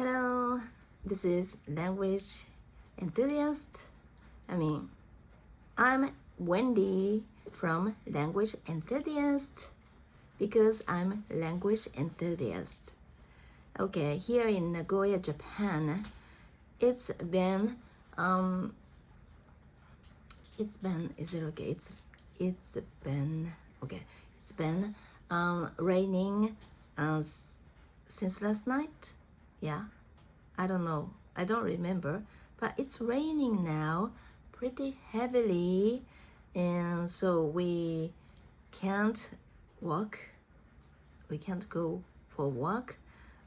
Hello, this is Language Enthusiast. I'm Wendy from Language Enthusiast because I'm Language Enthusiast. Okay, here in Nagoya, Japan, it's been raining since last night. Yeah, I don't know. I don't remember, but it's raining now pretty heavily, and so we can't walk. We can't go for a walk.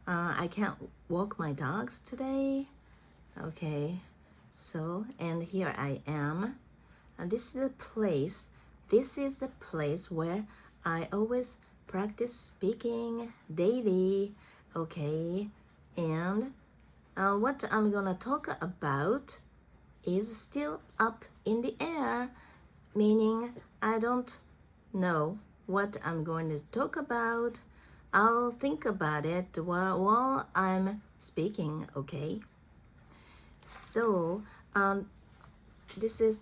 I can't walk my dogs today. Okay, so, and here I am. And this is the place. This is the place where I always practice speaking daily. Okay, and what I'm gonna talk about is still up in the air, meaning I don't know what I'm going to talk about. I'll think about it while I'm speaking, okay? So, this is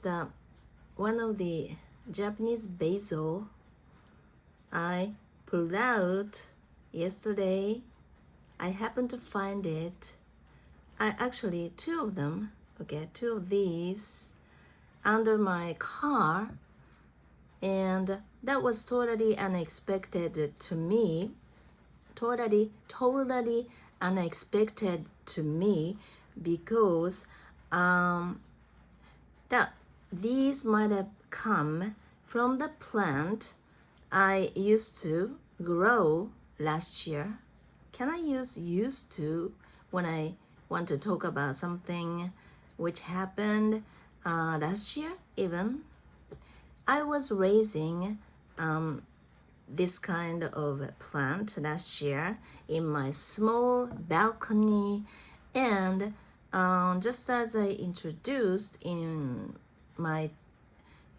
one of the Japanese basil I pulled out yesterday. I happened to find it. Two of them, okay, two of these under my car, and that was totally unexpected to me. Totally unexpected to me because these might have come from the plant I used to grow last year. Can I use used to when I want to talk about something which happened last year even? I was raising this kind of plant last year in my small balcony, and just as I introduced in I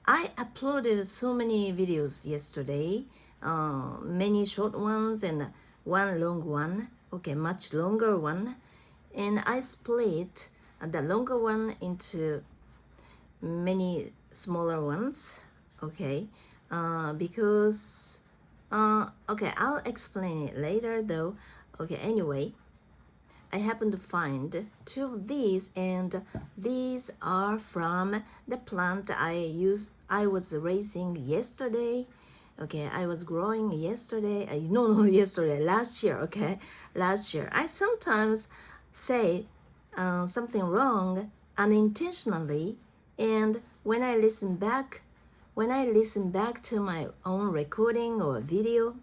uploaded so many videos yesterday, many short ones and one long one, okay, much longer one, and I split the longer one into many smaller ones, okay, because okay, I'll explain it later though. Okay, anyway, I happened to find two of these, and these are from the plant I was raising yesterday. Okay, I was growing yesterday. Last year. Okay, last year. I sometimes say something wrong unintentionally, and when I listen back to my own recording or video,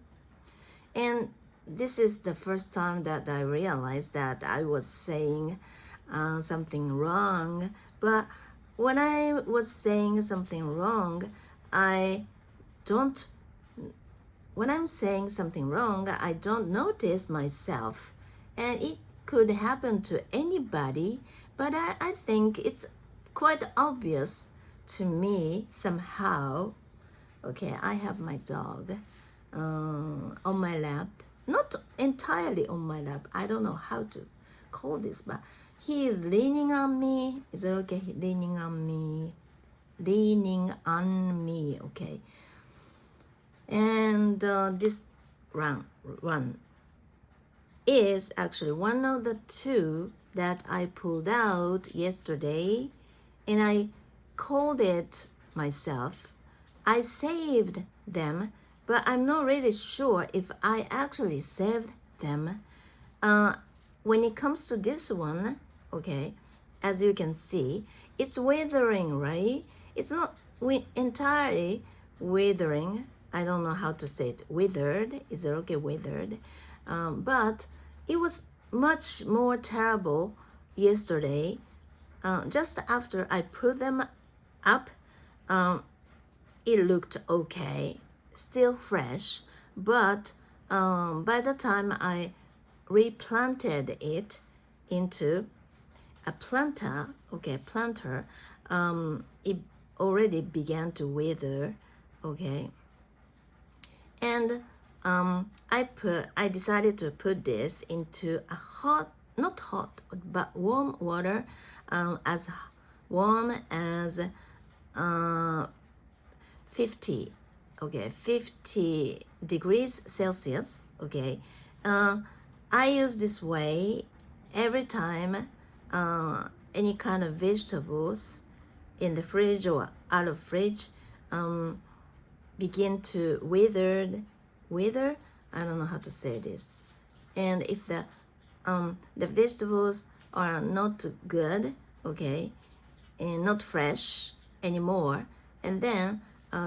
and this is the first time that I realized that I was saying something wrong. But when I was saying something wrong, when I'm saying something wrong, I don't notice myself. And it could happen to anybody, but I think it's quite obvious to me somehow. Okay, I have my dog on my lap. Not entirely on my lap. I don't know how to call this, but he is leaning on me. Is it okay? Leaning on me. Leaning on me, okay. And this run is actually one of the two that I pulled out yesterday, and I called it myself. I saved them, but I'm not really sure if I actually saved them. When it comes to this one, okay, as you can see, it's withering, right? It's not entirely withering. I don't know how to say it. Withered. Is it okay? Withered. But it was much more terrible yesterday. Just after I put them up, it looked okay, still fresh, but by the time I replanted it into a planter, it already began to wither, okay. And I decided to put this into a not hot, but warm water, as warm as 50, okay, 50 degrees Celsius, okay. I use this way every time any kind of vegetables in the fridge or out of fridge begin to wither. I don't know how to say this. And if the vegetables are not good, okay, and not fresh anymore, and then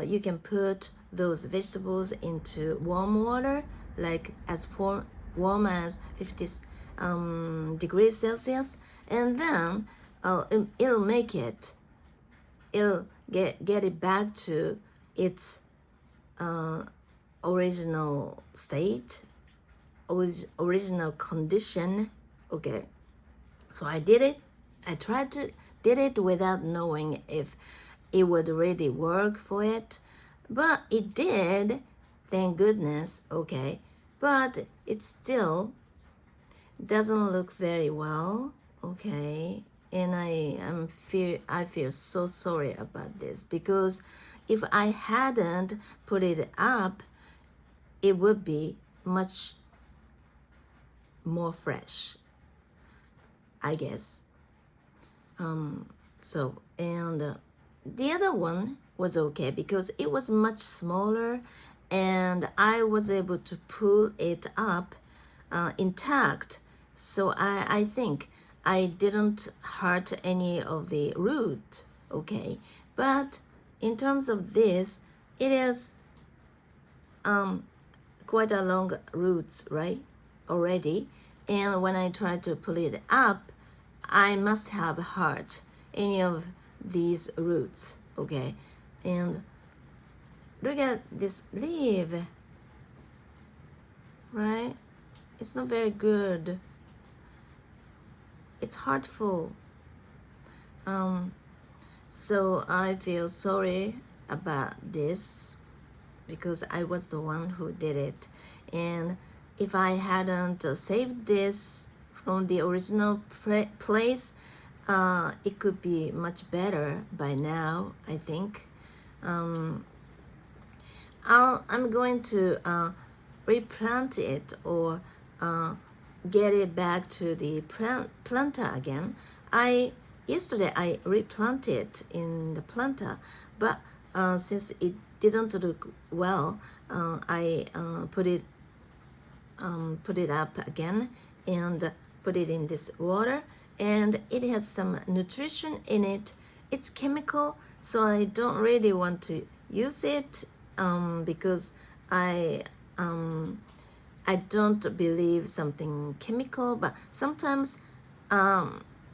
you can put those vegetables into warm water, like as warm as 50 degrees Celsius, and then it'll get it back to its original state, original condition, okay. So I did it. I did it without knowing if it would really work for it, but it did, thank goodness, okay. But it still doesn't look very well, okay. And I feel so sorry about this, because if I hadn't put it up, it would be much more fresh, I guess. So, and the other one was okay because it was much smaller, and I was able to pull it up intact. So I think I didn't hurt any of the root, okay. But in terms of this, it is quite a long roots, right, already. And when I try to pull it up, I must have hurt any of these roots, okay. And look at this leaf, right? It's not very good. It's hurtful. So I feel sorry about this because I was the one who did it. And if I hadn't saved this from the original place, it could be much better by now, I think. I'm going to replant it or get it back to the planter again. Yesterday I replanted in the planter, but since it didn't look well, I put it up again and put it in this water, and it has some nutrition in it. It's chemical, so I don't really want to use it because I don't believe something chemical, but sometimes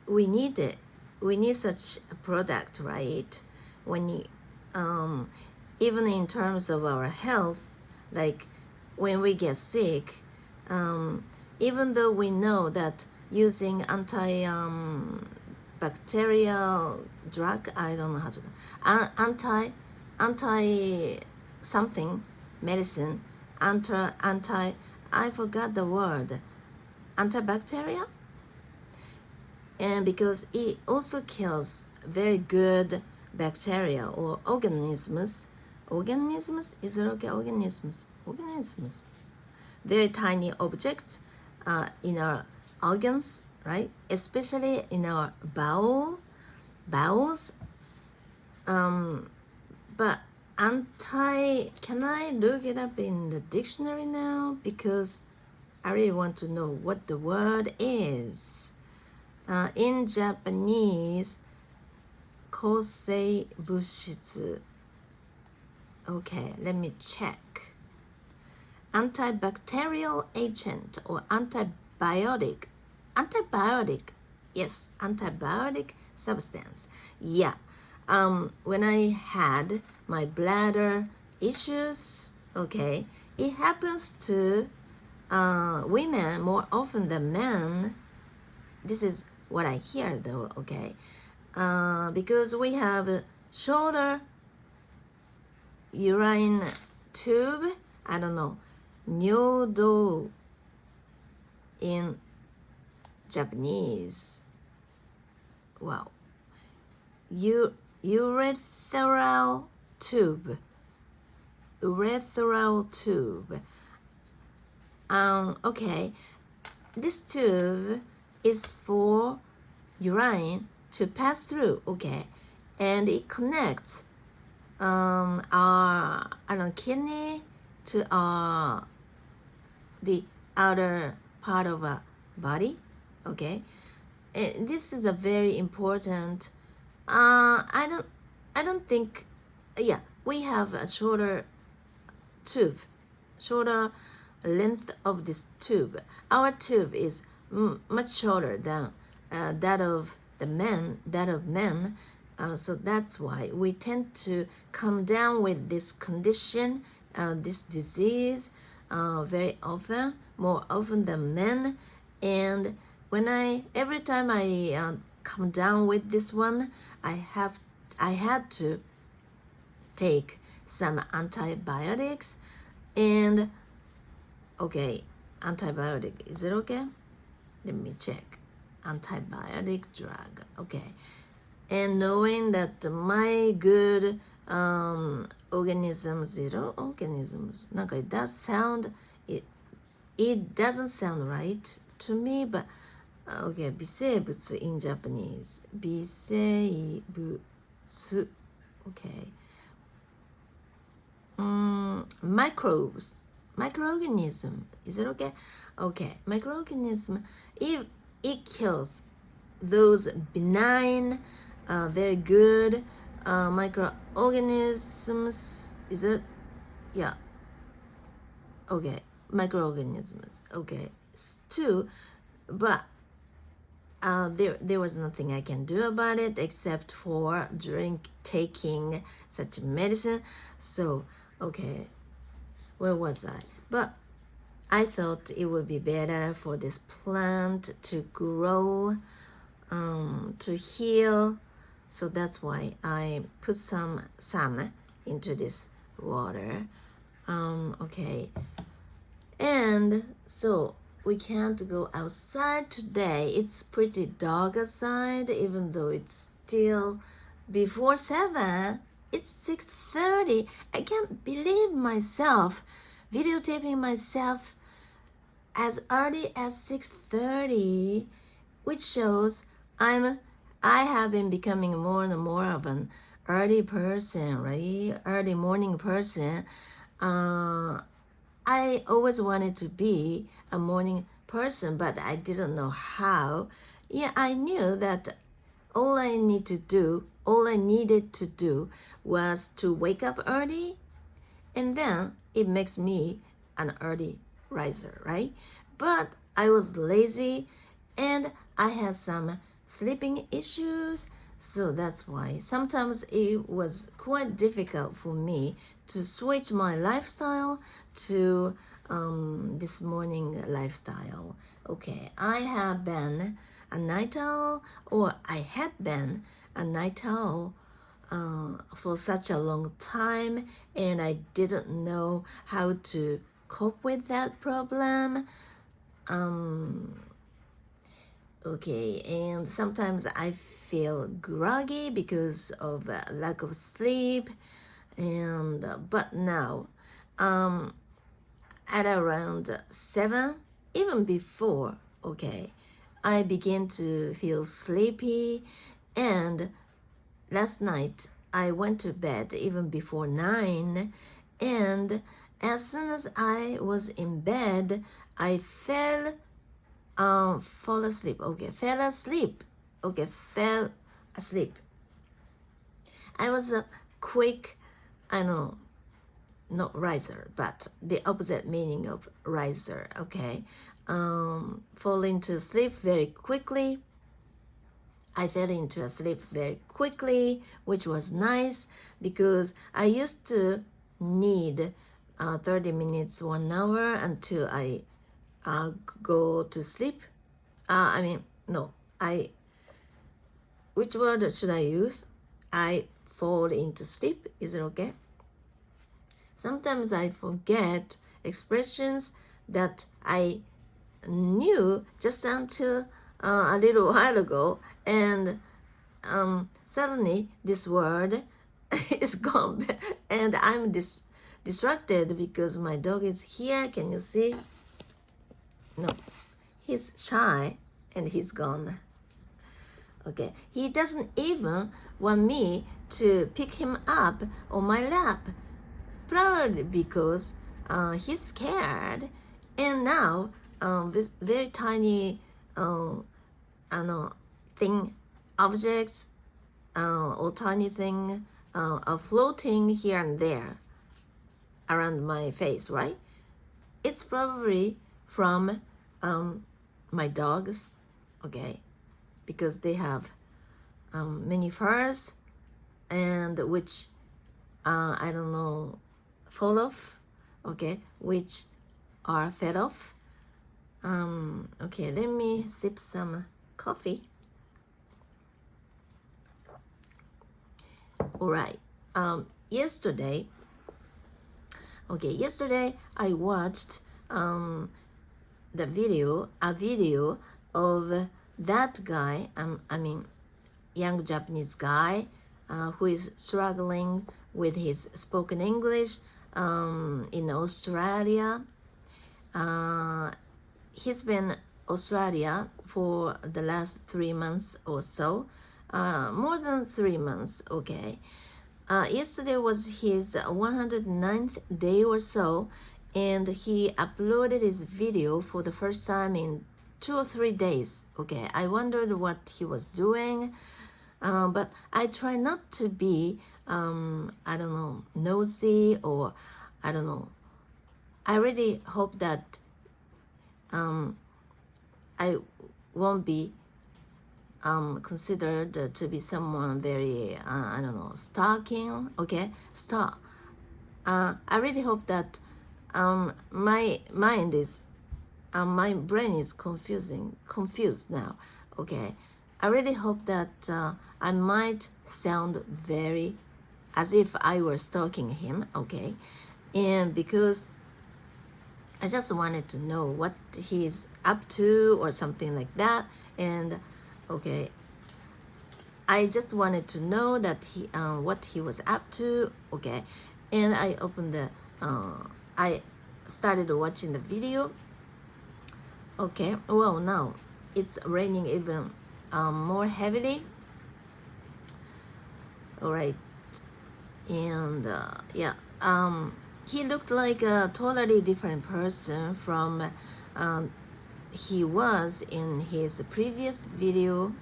we need it. We need such a product, right? When you, even in terms of our health, like when we get sick, even though we know that using bacterial drug, I don't know how to, anti something medicine, I forgot the word, antibacterial, and because it also kills very good bacteria or organisms, is it okay? Organisms, very tiny objects in our organs, right? Especially in our bowels. But can I look it up in the dictionary now? Because I really want to know what the word is. In Japanese, 抗生物質. Okay, let me check. Antibacterial agent or antibiotic. Yes, antibiotic substance. Yeah. When I had my bladder issues, okay, it happens to women more often than men. This is what I hear though, okay, because we have a shorter urine tube, I don't know, 尿道in Japanese. Wow. Urethral tube. Urethral tube. Okay. This tube is for urine to pass through. Okay. And it connects our kidney to the outer part of our body. Okay. And this is a very important. I don't think. Yeah, we have a shorter length of this tube. Our tube is much shorter than that of men. So that's why we tend to come down with this condition, this disease, very often, more often than men. And every time I come down with this one, I had to take some antibiotics. And okay, antibiotic, is it okay? Let me check. Antibiotic drug, okay. And knowing that my good organisms, like it does sound, it doesn't sound right to me, but okay, 微生物 in Japanese. 微生物 okay. Microorganism, is it okay? Okay, microorganism, if it kills those benign, very good microorganisms, is it? Yeah. Okay, microorganisms. Okay, too, but there was nothing I can do about it except for taking such medicine. So, okay, where was I? But I thought it would be better for this plant to grow, to heal. So that's why I put some into this water. Okay. And so we can't go outside today. It's pretty dark outside, even though it's still before 7. It's 6:30. I can't believe myself videotaping myself as early as 6:30, which shows I have been becoming more and more of an early person, right? Early morning person. I always wanted to be a morning person, but I didn't know how. Yeah, I knew that all I needed to do was to wake up early, and then it makes me an early riser, right? But I was lazy and I had some sleeping issues, so that's why sometimes it was quite difficult for me to switch my lifestyle to this morning lifestyle. Okay, I have been a night owl, or I had been a night owl for such a long time, and I didn't know how to cope with that problem. Okay, and sometimes I feel groggy because of lack of sleep, and but now at around 7, even before, okay, I begin to feel sleepy. And last night I went to bed even before 9, and as soon as I was in bed, I fell asleep. I was a quick, not riser, but the opposite meaning of riser, okay? Fall into sleep very quickly. I fell into a sleep very quickly, which was nice because I used to need 30 minutes, 1 hour until I go to sleep. Which word should I use? I fall into sleep. Is it okay? Sometimes I forget expressions that I knew just until a little while ago, and suddenly this word is gone, and I'm distracted because my dog is here. Can you see? No, he's shy and he's gone. Okay, he doesn't even want me to pick him up on my lap, probably because he's scared. And now this very tiny thing, objects or tiny thing are floating here and there around my face, right? It's probably from my dogs, okay, because they have many furs, and which I don't know, fall off, okay, which are fed off. Okay, let me sip some coffee. All right. Yesterday I watched a video of that guy, young Japanese guy who is struggling with his spoken English in Australia. He's been Australia for the last 3 months or so, more than 3 months, okay. Yesterday was his 109th day or so, and he uploaded his video for the first time in 2 or 3 days, okay. I wondered what he was doing, but I try not to be, nosy, or I don't know. I really hope that I won't be considered to be someone very, stalking, okay? I really hope that my mind is, my brain is confused now, okay? I really hope that I might sound very as if I were stalking him, okay? And because I just wanted to know what he's up to or something like that. And okay, I just wanted to know that he what he was up to, okay. And I opened the I started watching the video. Okay, well, now it's raining even more heavily. All right, and yeah, he looked like a totally different person from he was in his previous video.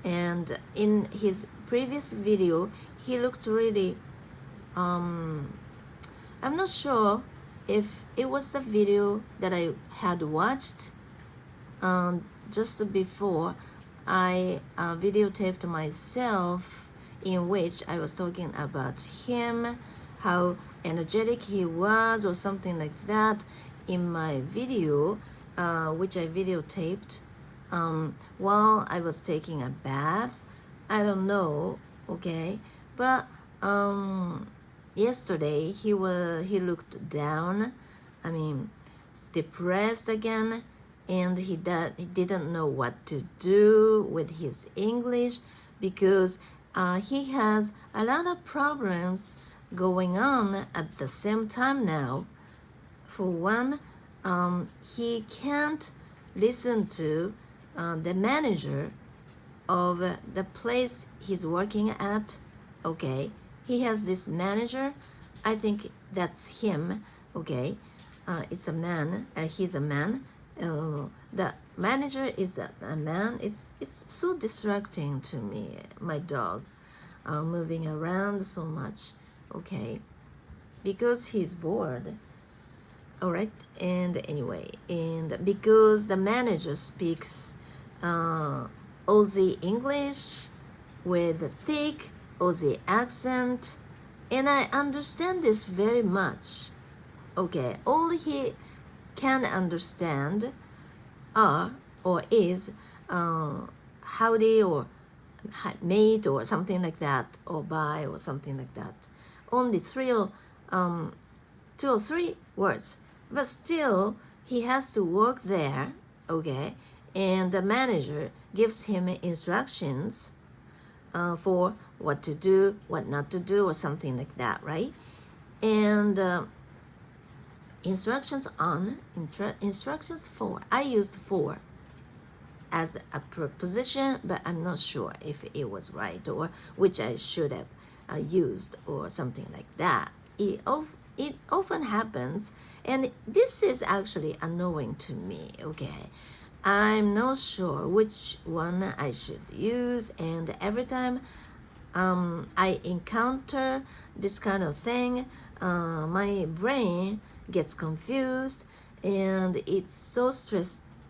And in his previous video, he looked really, I'm not sure if it was the video that I had watched just before I videotaped myself, in which I was talking about him, how energetic he was or something like that in my video, which I videotaped while I was taking a bath. I don't know, okay, but yesterday he looked down, depressed again, and he didn't know what to do with his English because he has a lot of problems going on at the same time now. For one, he can't listen to the manager of the place he's working at, okay. He has this manager, I think that's him, okay. It's a man, he's a man. The manager is a man. It's so distracting to me, my dog moving around so much, okay, because he's bored. All right, and anyway, and because the manager speaks Aussie English with a thick Aussie accent, and I understand this very much, okay. All he can understand are or is howdy or mate or something like that, or bye or something like that. Only 2 or 3 words, but still he has to work there, okay, and the manager gives him instructions for what to do, what not to do, or something like that, right? And instructions on, instructions for. I used for as a preposition, but I'm not sure if it was right or which I should have used or something like that. It often happens, and this is actually annoying to me, okay? I'm not sure which one I should use, and every time I encounter this kind of thing, my brain gets confused, and it's so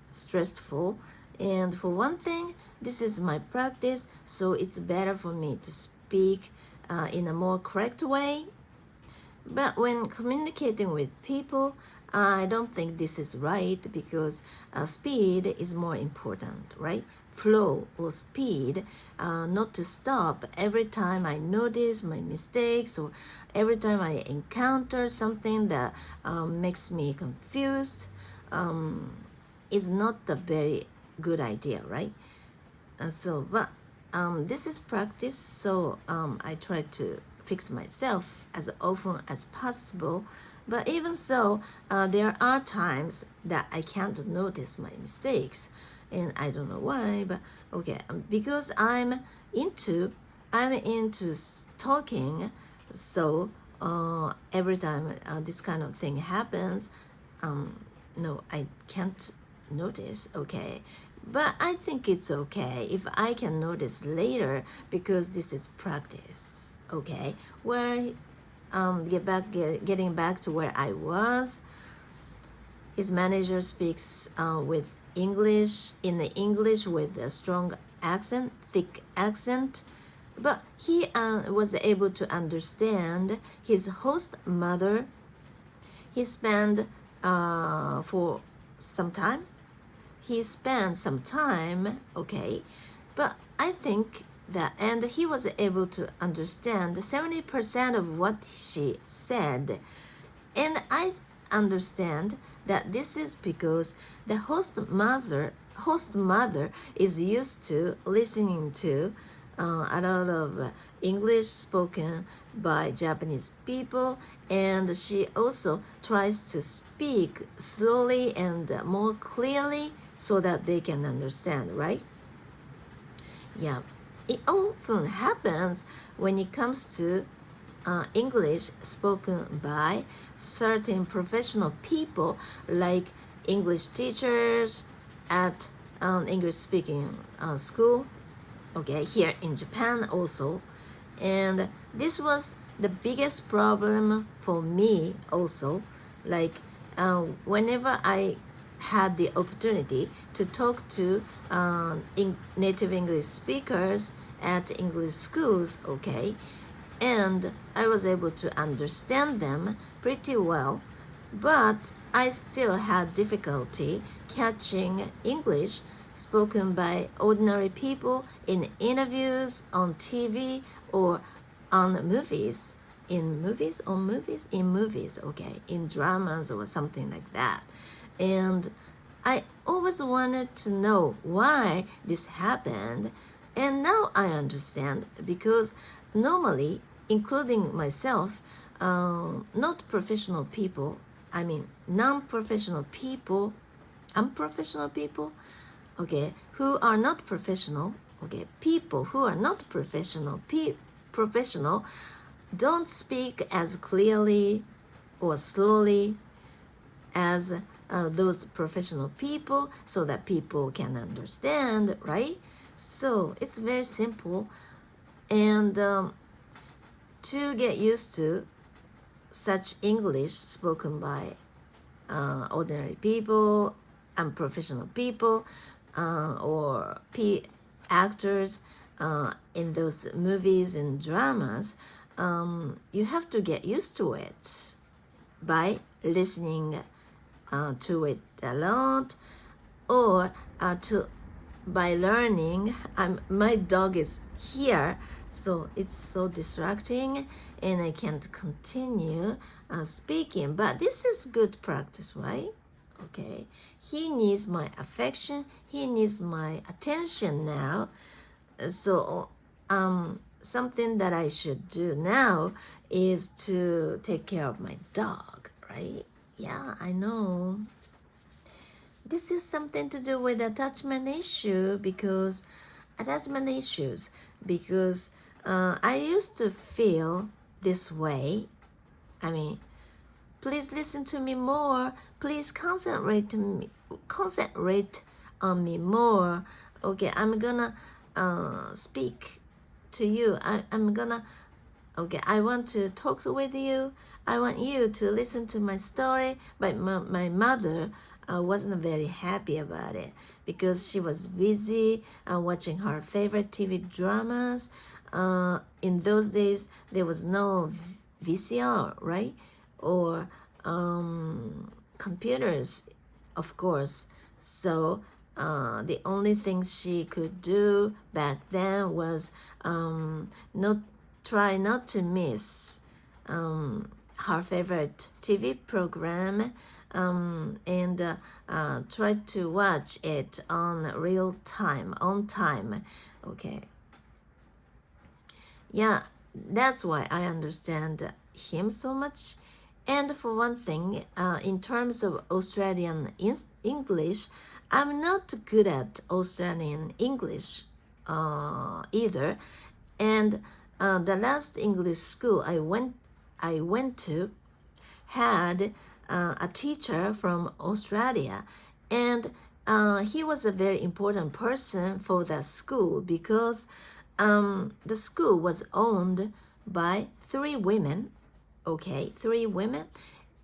stressful. And for one thing, this is my practice, so it's better for me to speak in a more correct way. But when communicating with people, I don't think this is right because speed is more important, right? Flow or speed, not to stop every time I notice my mistakes or every time I encounter something that makes me confused, is not a very good idea, right? But this is practice, so I try to fix myself as often as possible. But even so, there are times that I can't notice my mistakes, and I don't know why. But okay, because I'm into talking, so every time this kind of thing happens, no, I can't notice. Okay, but I think it's okay if I can notice later because this is practice. Okay, getting back to where I was. His manager speaks with English with a strong accent, thick accent, but he was able to understand his host mother. He spent for some time. He spent some time, okay, but I think that, and he was able to understand 70% of what she said. And I understand that this is because the host mother is used to listening to a lot of English spoken by Japanese people, and she also tries to speak slowly and more clearly so that they can understand, right? Yeah, it often happens when it comes to English spoken by certain professional people like English teachers at English speaking school, okay, here in Japan also. And this was the biggest problem for me also, like whenever I had the opportunity to talk to native English speakers at English schools, okay, and I was able to understand them pretty well, but I still had difficulty catching English spoken by ordinary people in interviews, on TV, or on movies. In movies, okay, in dramas or something like that. And I always wanted to know why this happened, and now I understand because normally, including myself, not professional people, I mean non-professional people, unprofessional people, okay, who are not professional, okay, people who are not professional don't speak as clearly or slowly as those professional people so that people can understand, right? So it's very simple, and to get used to such English spoken by ordinary people, unprofessional people, or actors in those movies and dramas, you have to get used to it by listening to it a lot, or by learning. My dog is here, so it's so distracting and I can't continue speaking, but this is good practice, right? Okay, he needs my affection, he needs my attention now. So something that I should do now is to take care of my dog, right? Yeah, I know. This is something to do with attachment issues because I used to feel this way. I mean, please listen to me more. Please concentrate on me more. Okay, I'm gonna speak to you. I'm gonna, okay, I want to talk with you. I want you to listen to my story. But my mother wasn't very happy about it because she was busy watching her favorite TV dramas. In those days, there was no VCR, right? Or computers, of course. So the only thing she could do back then was try not to miss her favorite TV program and try to watch it on time. Okay. Yeah, that's why I understand him so much. And for one thing, in terms of Australian English, I'm not good at Australian English either. And the last English school I went to had a teacher from Australia, and he was a very important person for that school because the school was owned by three women,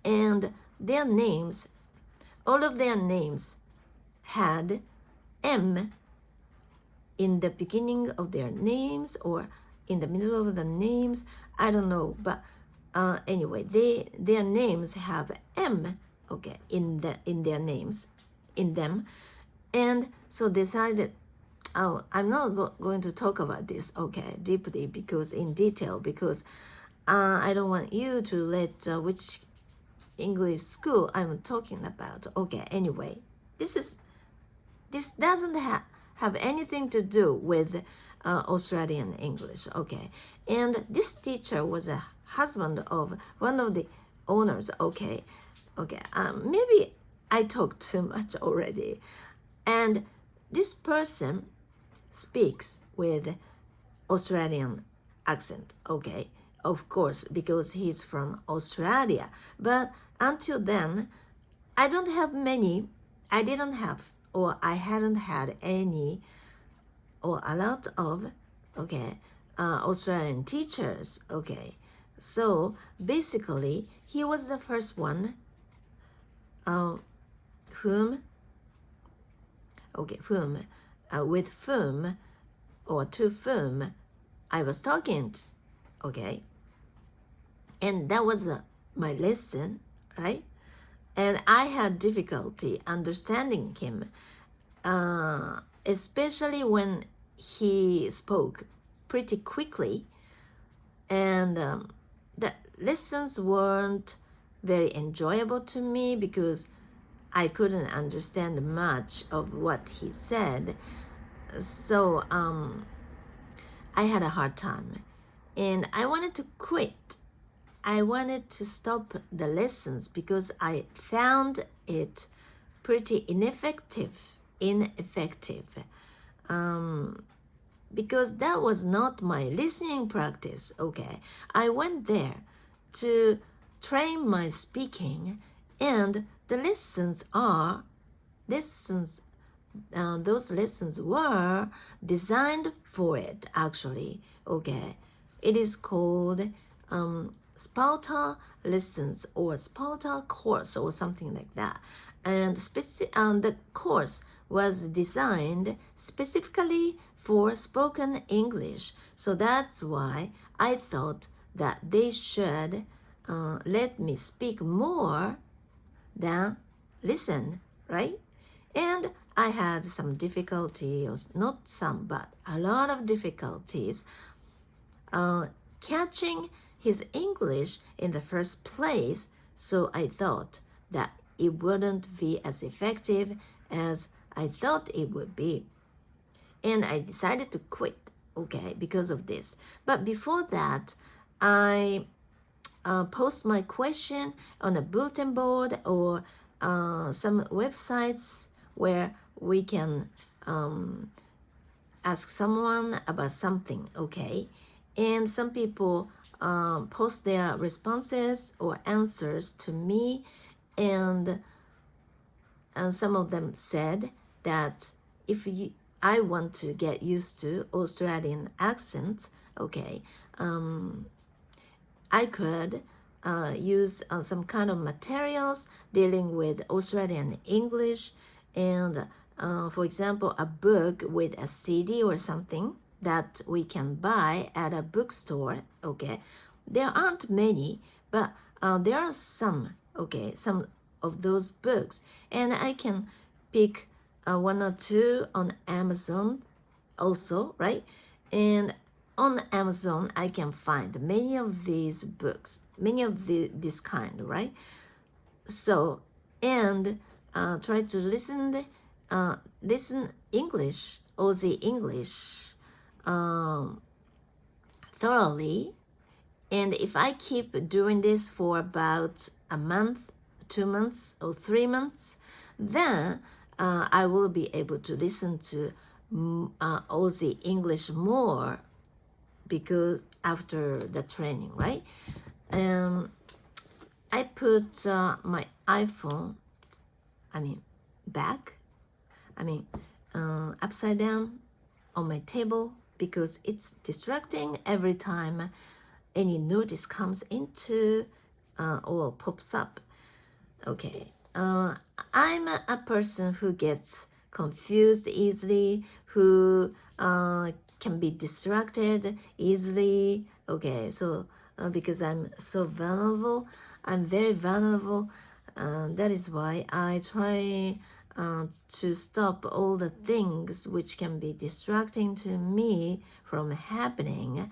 and their names, all of their names had M in the beginning of their names or in the middle of the names. I don't know, but anyway, their names have M, in their names, in them, and so decided. Oh, I'm not going to talk about this, deeply because in detail because I don't want you to let which English school I'm talking about. Okay, anyway, this doesn't have anything to do with Australian English. Okay, and this teacher was a husband of one of the owners. Okay, maybe I talked too much already, and this person speaks with Australian accent. Okay, of course, because he's from Australia. But until then, I didn't have, or I hadn't had any, or a lot of, Australian teachers. Okay, so basically, he was the first one with whom or to whom I was talking, okay? And that was my lesson, right? And I had difficulty understanding him, especially when he spoke pretty quickly. And the lessons weren't very enjoyable to me because I couldn't understand much of what he said. So I had a hard time and I wanted to quit. I wanted to stop the lessons because I found it pretty ineffective. Because that was not my listening practice. Okay, I went there to train my speaking, and the those lessons were designed for it, actually. Okay, it is called Sparta lessons or Sparta course or something like that. And the course was designed specifically for spoken English. So that's why I thought that they should let me speak more than listen, right? And I had some difficulties, not some, but a lot of difficulties catching his English in the first place, so I thought that it wouldn't be as effective as I thought it would be. And I decided to quit, okay, because of this. But before that, I post my question on a bulletin board or some websites where we can ask someone about something, okay? And some people post their responses or answers to me, and some of them said that if I want to get used to Australian accent, okay, I could use some kind of materials dealing with Australian English, and for example, a book with a CD or something that we can buy at a bookstore, okay. There aren't many, but there are some, okay, some of those books, and I can pick one or two on Amazon also, right? And on Amazon, I can find many of these books, many of this kind, right? So, and try to listen English, Aussie English, thoroughly. And if I keep doing this for about a month, 2 months, or 3 months, then I will be able to listen to Aussie English more, because after the training, right? I put my iPhone, upside down on my table, because it's distracting every time any notice comes into or pops up. Okay, I'm a person who gets confused easily, who can be distracted easily. Okay, so because I'm so vulnerable, I'm very vulnerable. That is why I try to stop all the things which can be distracting to me from happening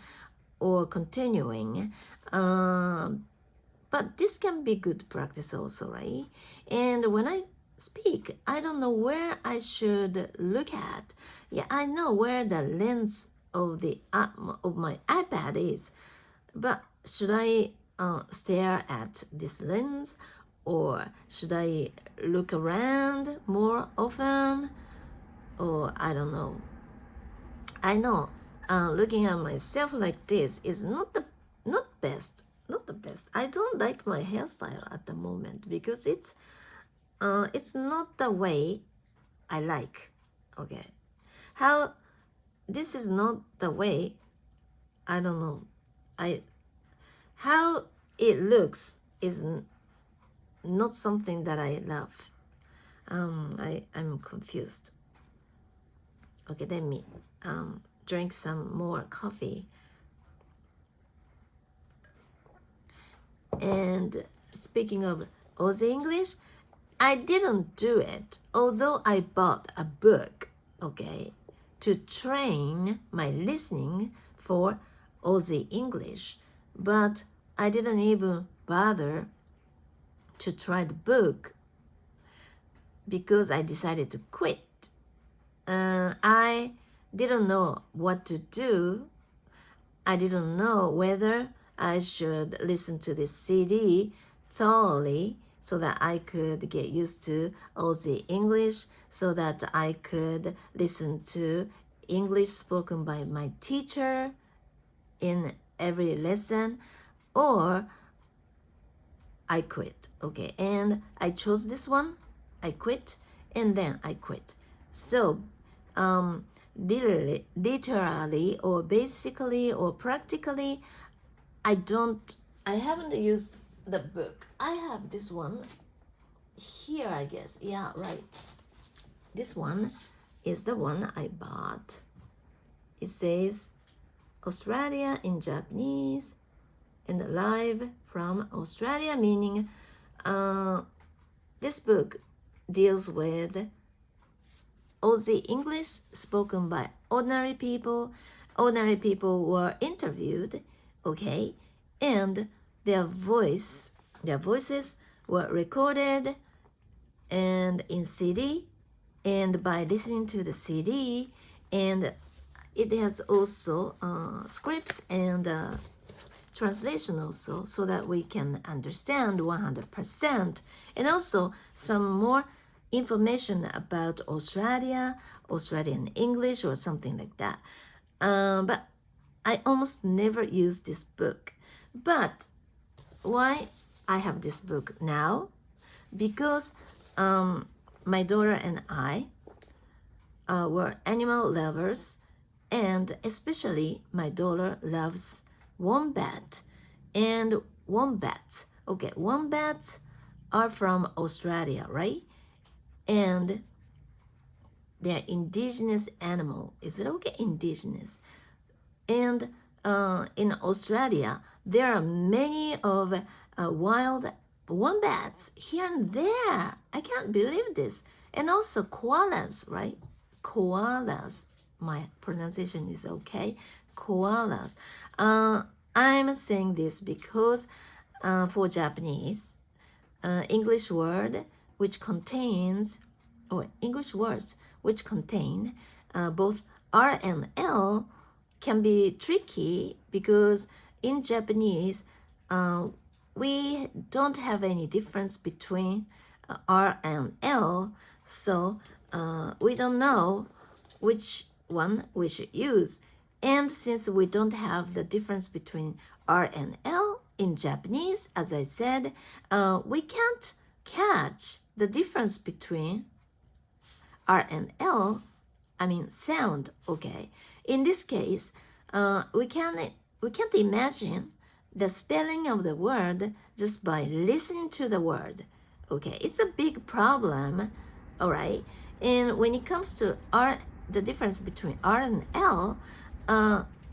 or continuing. But this can be good practice also, right? And when I speak, I don't know where I should look at. Yeah, I know where the lens of my iPad is, but should I stare at this lens, or should I look around more often? Or I don't know. I know looking at myself like this is not the best. I don't like my hairstyle at the moment, because it's not the way I like. Okay, how this is not the way, I don't know. How it looks is not something that I love. I'm confused. Okay, let me drink some more coffee. And speaking of Aussie English, I didn't do it, although I bought a book, okay, to train my listening for Aussie English, but I didn't even bother to try the book because I decided to quit. I didn't know what to do. I didn't know whether I should listen to this CD thoroughly so that I could get used to Aussie English, so that I could listen to English spoken by my teacher in every lesson, or I quit. Okay, and I chose this one. I quit, and then I quit. So literally or basically or practically, I haven't used the book. I have this one here, I guess. Yeah, right. This one is the one I bought. It says Australia in Japanese and live from Australia, meaning this book deals with Aussie English spoken by ordinary people. Ordinary people were interviewed, okay, and their voices were recorded and in CD, and by listening to the CD, and it has also scripts and translation also, so that we can understand 100%, and also some more information about Australia, Australian English, or something like that. But I almost never use this book. But why I have this book now? Because my daughter and I were animal lovers, and especially my daughter loves wombat and wombats. Okay, wombats are from Australia, right? And they're indigenous animal. Is it okay? Indigenous. And in Australia, there are many of wild wombats here and there. I can't believe this. And also koalas, right? Koalas. My pronunciation is okay. Koalas. I'm saying this because for Japanese, English word which contains, or English words which contain both R and L can be tricky, because in Japanese we don't have any difference between R and L, so we don't know which one we should use. And since we don't have the difference between R and L in Japanese, as I said, we can't catch the difference between R and L, I mean sound, okay? In this case, we can't imagine the spelling of the word just by listening to the word, okay? It's a big problem, all right? And when it comes to R, the difference between R and L,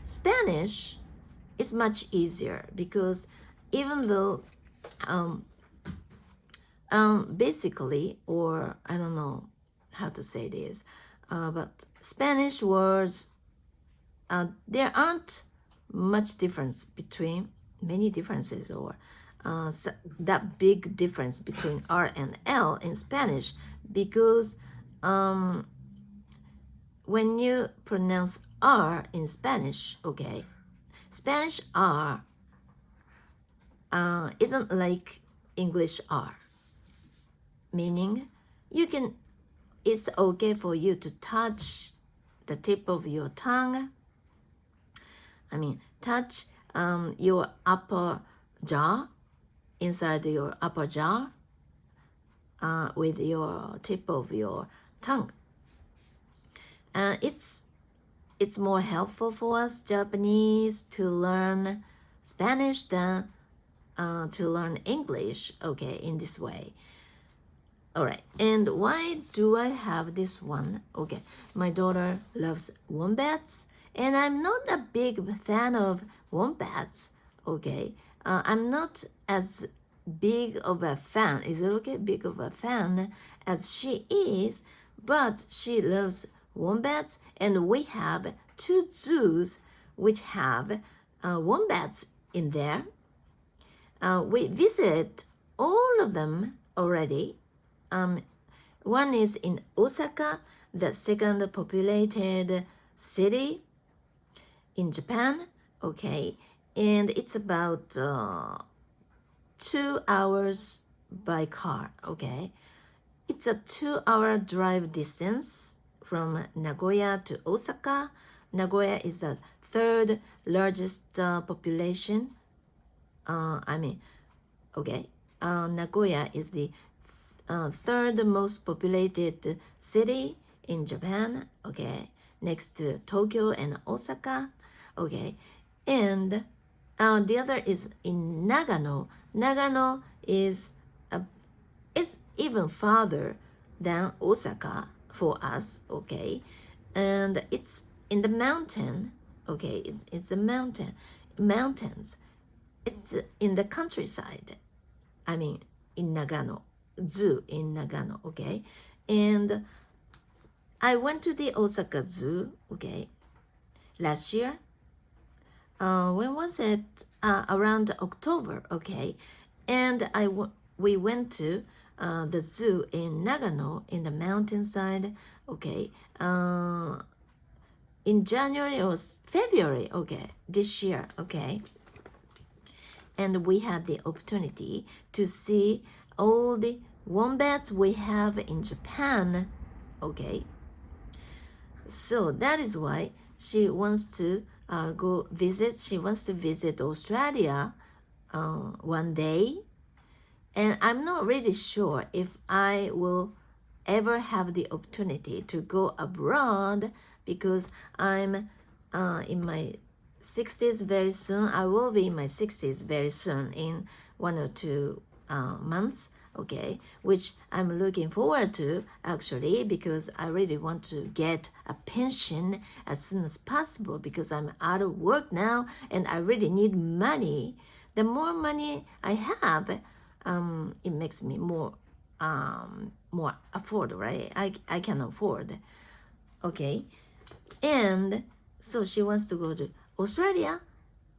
Spanish is much easier, because even though basically, or I don't know how to say this, but Spanish words, there aren't much difference between, many differences, or that big difference between R and L in Spanish, because when you pronounce R in Spanish, okay, Spanish R isn't like English R, meaning you can, it's okay for you to touch the tip of your tongue, I mean touch your upper jaw, inside your upper jaw, with your tip of your tongue. It's more helpful for us Japanese to learn Spanish than to learn English, okay, in this way. All right, and why do I have this one? Okay, my daughter loves wombats, and I'm not a big fan of wombats, okay? I'm not as big of a fan, is it okay? Big of a fan as she is, but she loves wombats, and we have 2 zoos which have wombats in there. We visit all of them already. One is in Osaka, the second populated city in Japan, okay, and it's about 2 hours by car, okay. It's a 2-hour drive distance from Nagoya to Osaka. Nagoya is the 3rd largest population. Nagoya is the 3rd most populated city in Japan, okay, next to Tokyo and Osaka, okay, and the other is in Nagano. Nagano is even farther than Osaka for us, okay, and it's in the mountain, okay, it's the mountains, it's in the countryside, I mean in Nagano, zoo in Nagano, okay, and I went to the Osaka Zoo, okay, last year. When was it? Around October, okay, and we went to the zoo in Nagano in the mountainside. Okay. In January or February. Okay. This year. Okay. And we had the opportunity to see all the wombats we have in Japan. Okay. So that is why she wants to go visit. She wants to visit Australia one day. And I'm not really sure if I will ever have the opportunity to go abroad because I'm in my 60s very soon. I will be in my 60s very soon in 1 or 2 months, okay, which I'm looking forward to actually because I really want to get a pension as soon as possible because I'm out of work now and I really need money. The more money I have, it makes me more afford, right? I can afford, okay. And so she wants to go to Australia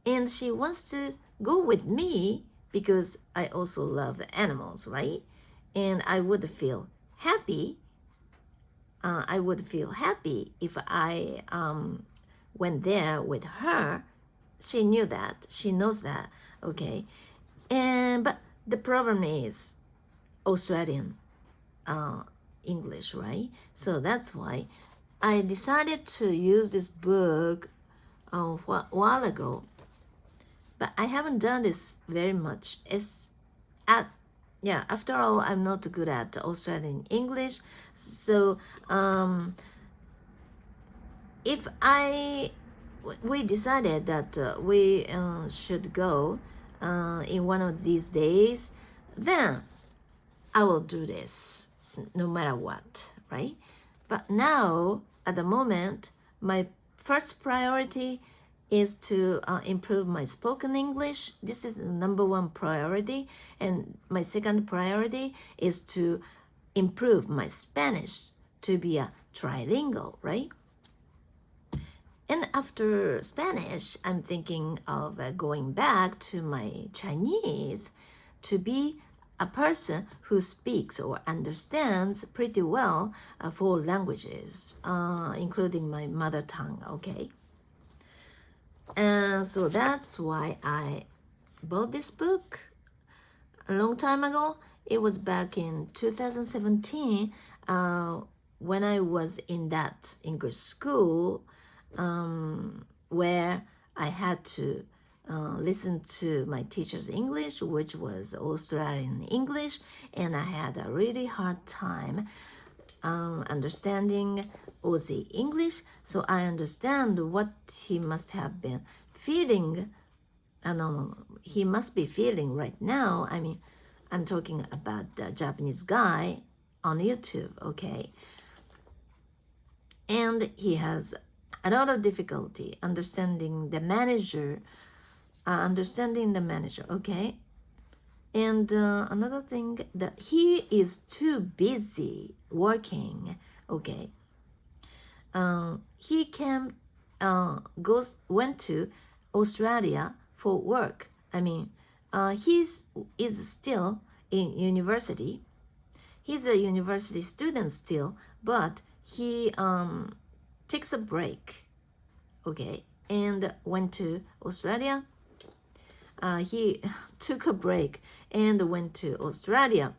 and she wants to go with me because I also love animals, right? And I would feel happy. I would feel happy if I went there with her. She knew that. She knows that. Okay. But the problem is Australian English, right? So that's why I decided to use this book a while ago, but I haven't done this very much. After all, I'm not good at Australian English. So if we decided that we should go in one of these days, then I will do this no matter what, right? But now, at the moment, my first priority is to improve my spoken English. This is the number one priority. And my second priority is to improve my Spanish to be a trilingual, right? And after Spanish, I'm thinking of going back to my Chinese to be a person who speaks or understands pretty well 4 languages, including my mother tongue, okay? And so that's why I bought this book a long time ago. It was back in 2017 when I was in that English school where I had to listen to my teacher's English, which was Australian English, and I had a really hard time understanding Aussie English. So I understand what he must have been feeling. He must be feeling right now. I mean, I'm talking about the Japanese guy on YouTube, okay? And he has a lot of difficulty understanding the manager, okay? And another thing that he is too busy working, okay? He went to Australia for work. I mean, he is still in university. He's a university student still, but he takes a break, okay, and went to Australia. He took a break and went to Australia.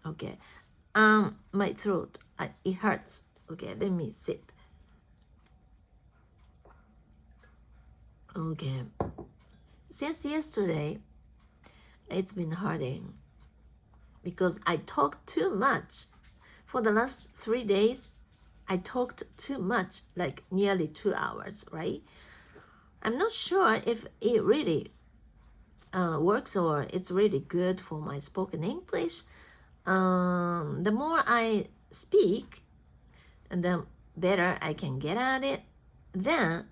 Okay, my throat, it hurts. Okay, let me sip. Okay, since yesterday, it's been hurting because I talked too much. For the last 3 days, I talked too much, like nearly 2 hours, right? I'm not sure if it really works or it's really good for my spoken English. The more I speak, and the better I can get at it, then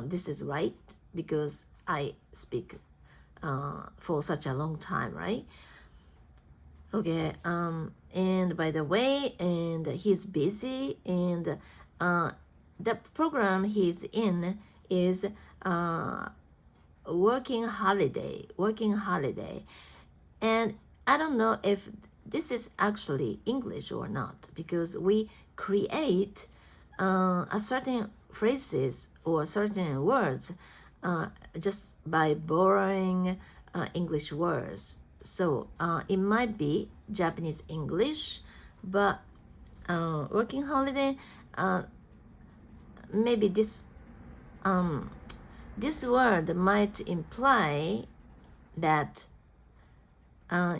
this is right because I speak for such a long time, right? Okay, and by the way, and he's busy, and the program he's in is working holiday, and I don't know if this is actually English or not, because we create a certain phrases or certain words just by borrowing English words. So it might be Japanese English, but working holiday, maybe this word might imply that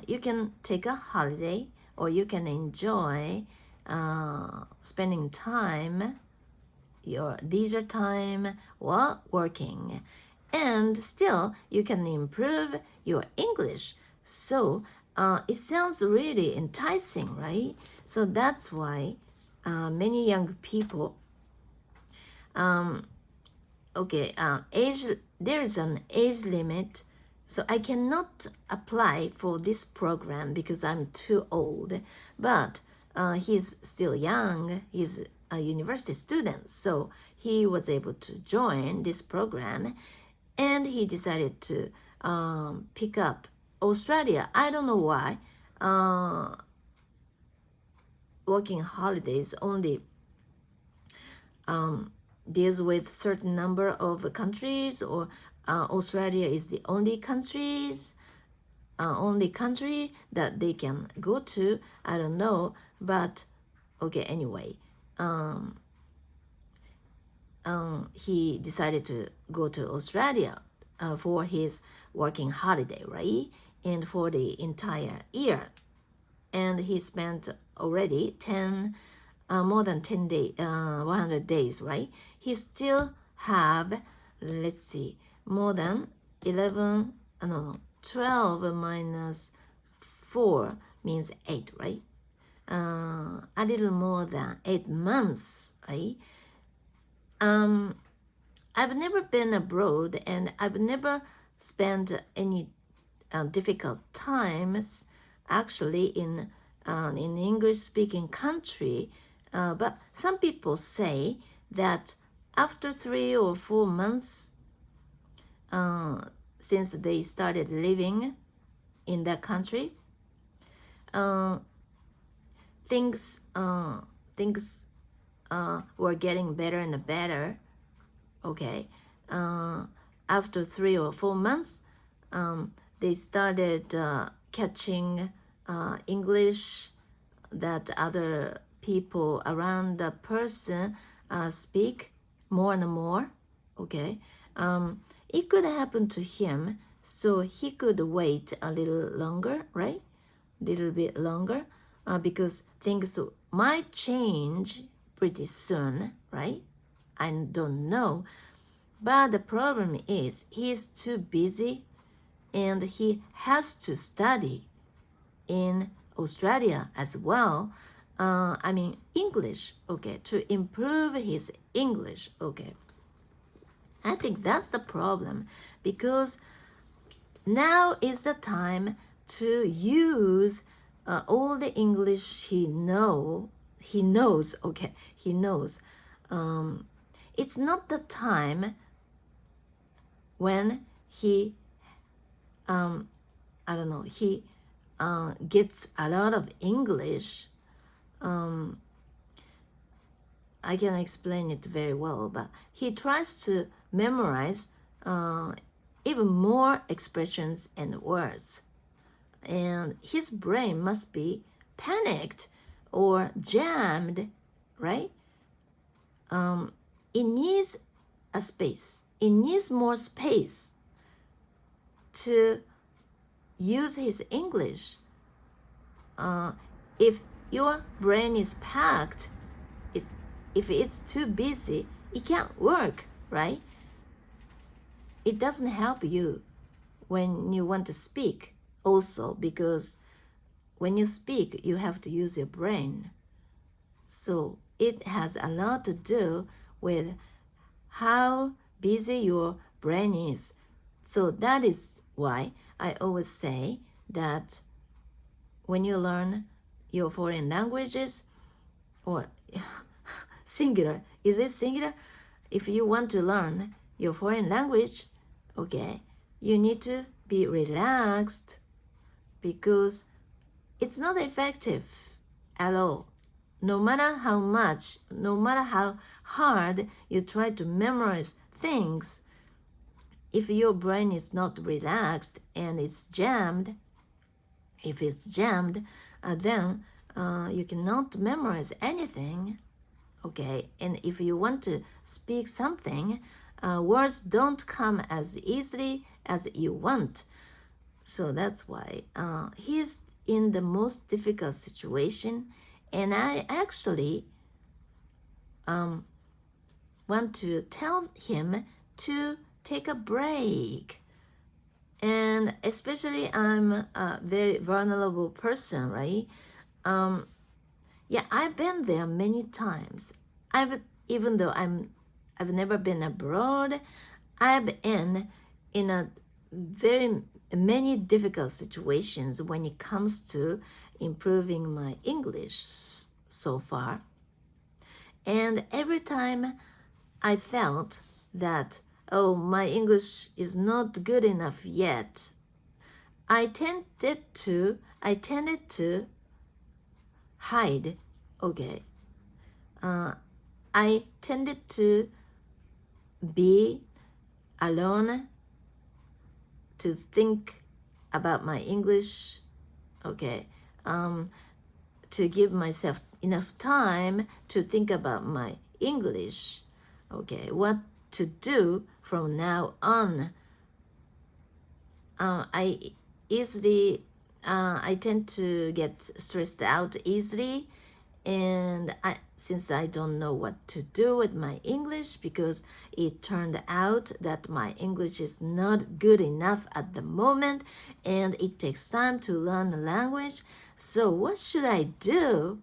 you can take a holiday or you can enjoy spending time, your leisure time while working, and still you can improve your English. So it sounds really enticing, right? So that's why many young people there is an age limit, so I cannot apply for this program because I'm too old. But he's still young. He's a university student, so he was able to join this program, and he decided to pick up Australia. I don't know why. Working holidays only deals with certain number of countries, or Australia is the only country that they can go to. I don't know, but okay, anyway, he decided to go to Australia for his working holiday, right? And for the entire year, and he spent already more than 10 days, 100 days, right? He still have, let's see, more than 12 minus 4 means 8, right? A little more than 8 months, right? I've never been abroad, and I've never spent any difficult times actually in English-speaking country. But some people say that after 3 or 4 months, since they started living in that country, things were getting better and better. Okay, after 3 or 4 months, they started catching English that other people around the person speak more and more. Okay, it could happen to him, so he could wait a little longer, right? Little bit longer, because things might change pretty soon, right? I don't know, but the problem is he's too busy, and he has to study in Australia as well. English, okay, to improve his English, okay. I think that's the problem, because now is the time to use all the English he knows. It's not the time when he gets a lot of English. I can explain it very well, but he tries to memorize even more expressions and words, and his brain must be panicked or jammed, right? It needs a space. It needs more space to use his English. If your brain is packed, if it's too busy, it can't work, right? It doesn't help you when you want to speak also, because when you speak, you have to use your brain. So it has a lot to do with how busy your brain is. So that is why I always say that when you learn your foreign languages, or singular, is it singular? If you want to learn your foreign language, okay, you need to be relaxed, because it's not effective at all. No matter how much, no matter how hard you try to memorize things, if your brain is not relaxed and it's jammed, if it's jammed, then you cannot memorize anything. Okay, and if you want to speak something, words don't come as easily as you want. So that's why he's in the most difficult situation, and I actually want to tell him to take a break. And especially I'm a very vulnerable person, right? Yeah, I've been there many times. Even though I've never been abroad, I've been in a very many difficult situations when it comes to improving my English so far. And every time I felt that, oh, my English is not good enough yet, I tended to hide. Okay. I tended to be alone, to think about my English. Okay. To give myself enough time to think about my English. Okay. What to do from now on. I tend to get stressed out easily, and since I don't know what to do with my English, because it turned out that my English is not good enough at the moment, and it takes time to learn the language. So what should I do?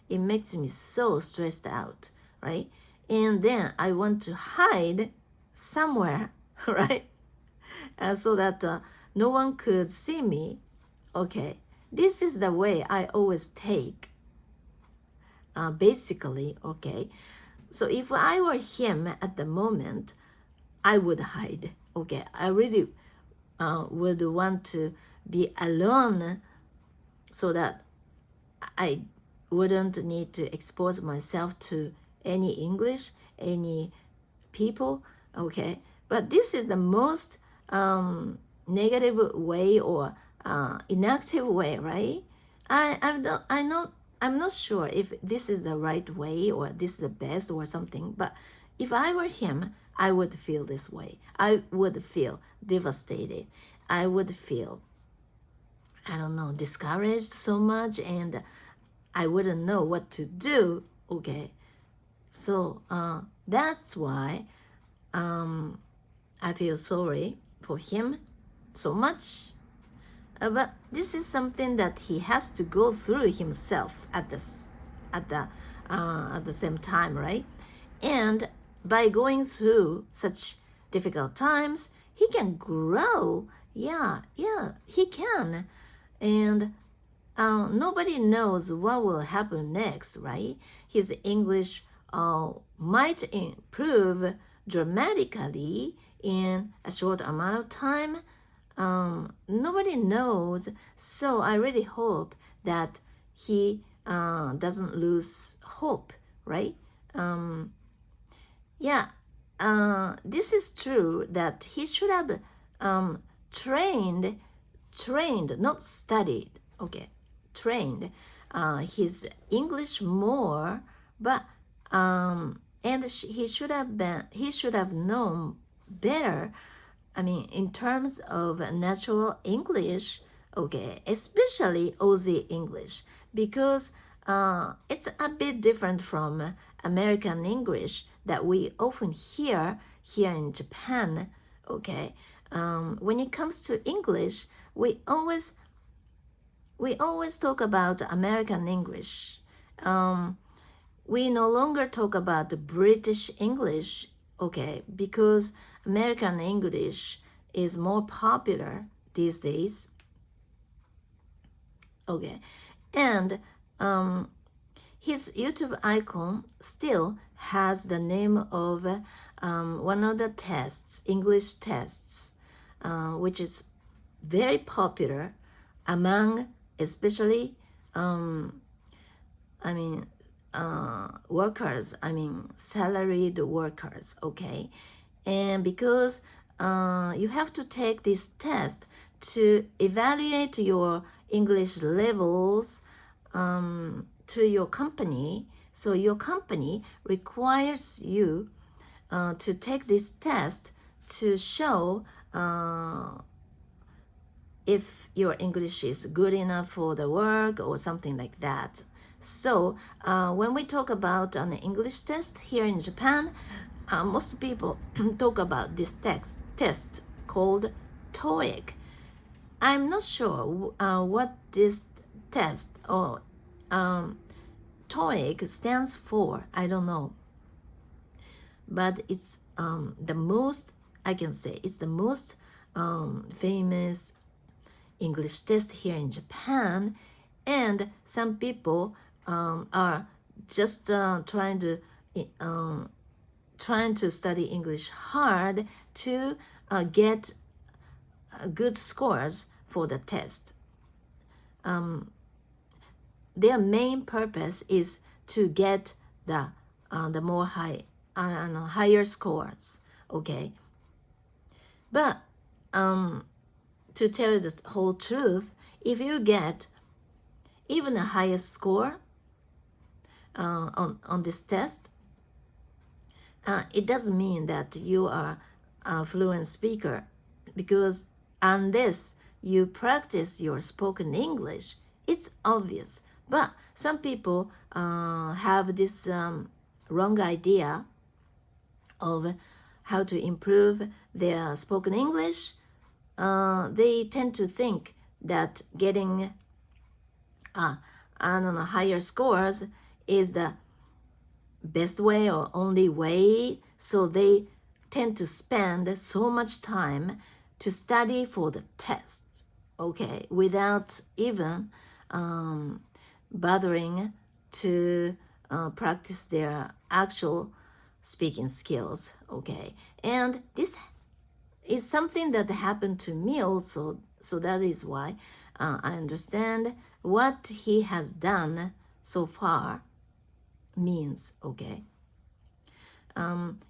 It makes me so stressed out, right? And then I want to hide somewhere, right? So that no one could see me. Okay, this is the way I always take. Basically, okay. So if I were him at the moment, I would hide. Okay, I really would want to be alone so that I wouldn't need to expose myself to any English, any people. Okay, but this is the most negative way or inactive way, right? I'm not sure if this is the right way or this is the best or something, but if I were him, I would feel this way. I would feel devastated. I would feel, I don't know, discouraged so much, and I wouldn't know what to do. Okay, so that's why I feel sorry for him so much. But this is something that he has to go through himself at the same time, right? And by going through such difficult times, he can grow. Yeah, he can. And nobody knows what will happen next, right? His English might improve dramatically in a short amount of time. Nobody knows, so I really hope that he doesn't lose hope, right? This is true that he should have trained, not studied, okay, trained his English more, but and he should have known better. I mean, in terms of natural English, okay, especially Aussie English, because it's a bit different from American English that we often hear here in Japan, okay. When it comes to English, we always talk about American English. We no longer talk about the British English, okay, because American English is more popular these days. Okay, and his YouTube icon still has the name of one of the tests, English tests, which is very popular among especially workers, salaried workers, okay? And because you have to take this test to evaluate your English levels to your company. So your company requires you to take this test to show if your English is good enough for the work or something like that. So when we talk about an English test here in Japan, most people talk about this test called TOEIC. I'm not sure what this test or TOEIC stands for. I don't know. But it's the most, I can say, it's the most famous English test here in Japan, and some people are just trying to study English hard to get good scores for the test. Their main purpose is to get the more higher scores, okay? But to tell you the whole truth, if you get even a higher score on this test, it doesn't mean that you are a fluent speaker, because unless you practice your spoken English, it's obvious. But some people have this wrong idea of how to improve their spoken English. They tend to think that getting higher scores is the best way or only way, so they tend to spend so much time to study for the test, okay, without even bothering to practice their actual speaking skills, okay? And this is something that happened to me also, so that is why I understand what he has done so far means, okay?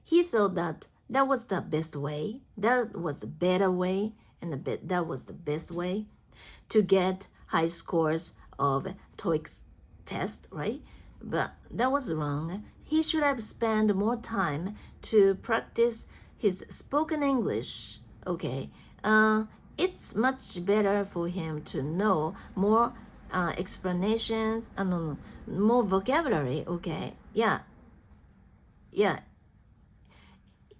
He thought that that was the best way, that was the better way, and that was the best way to get high scores of TOEIC test, right? But that was wrong. He should have spent more time to practice his spoken English, okay? It's much better for him to know more explanations and more vocabulary, okay? Yeah,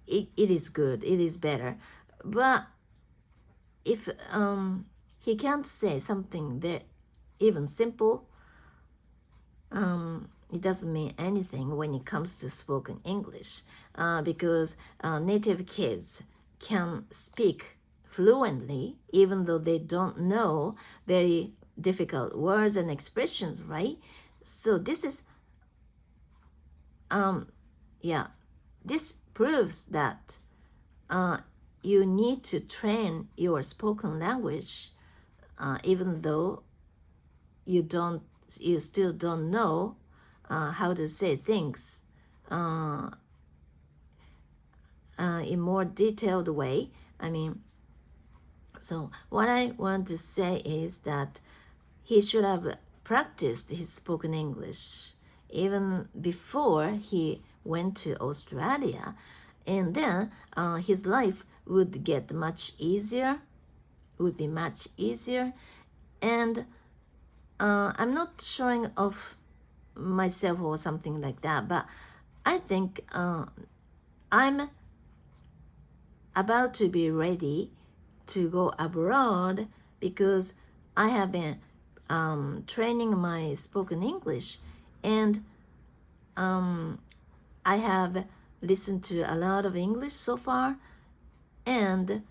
it is good, it is better. But if he can't say something even simple, it doesn't mean anything when it comes to spoken English, because native kids can speak fluently even though they don't know very difficult words and expressions, right? So this is this proves that you need to train your spoken language even though you still don't know how to say things in more detailed way. So what I want to say is that he should have practiced his spoken English even before he went to Australia, and then his life would get much easier, and I'm not showing off myself or something like that, but I think I'm about to be ready to go abroad because I have been training my spoken English, and I have listened to a lot of English so far, and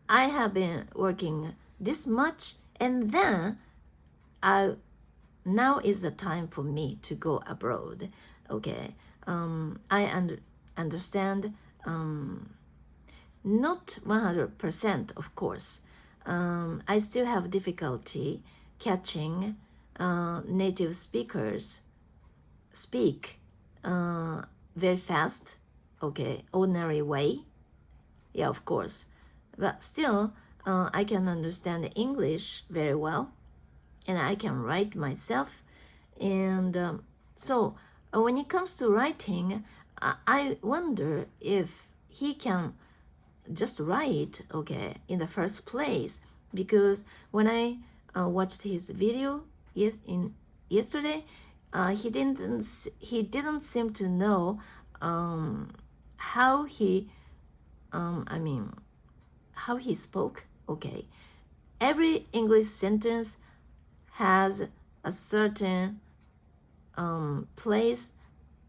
I have been working this much, and then now is the time for me to go abroad, okay? I understand, not 100%, of course, I still have difficulty catching native speakers speak very fast, okay, ordinary way. Yeah, of course. But still, I can understand English very well, and I can write myself. And so when it comes to writing, I wonder if he can just write, okay, in the first place. Because when I watched his video yesterday, he didn't seem to know how he how he spoke. Okay, every English sentence has a certain place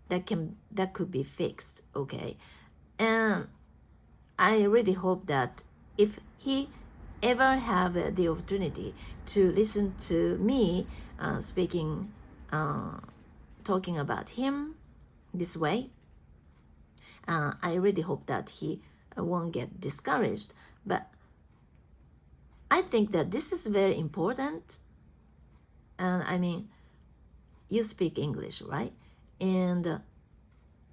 that could be fixed. Okay, and I really hope that if he ever have the opportunity to listen to me speaking, talking about him this way, I really hope that he won't get discouraged. But I think that this is very important. And you speak English, right? And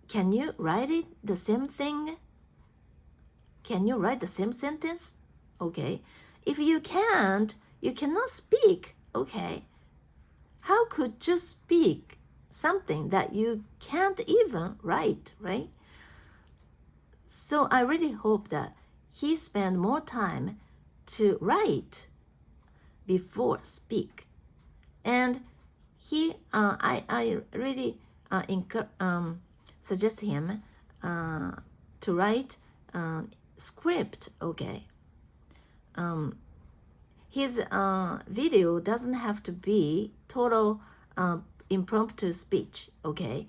can you write it the same thing? Can you write the same sentence? Okay. If you can't, you cannot speak. Okay. How could you speak something that you can't even write, right? So I really hope that he spend more time to write before speak. And I really suggest him to write script. Okay. His video doesn't have to be total impromptu speech. Okay.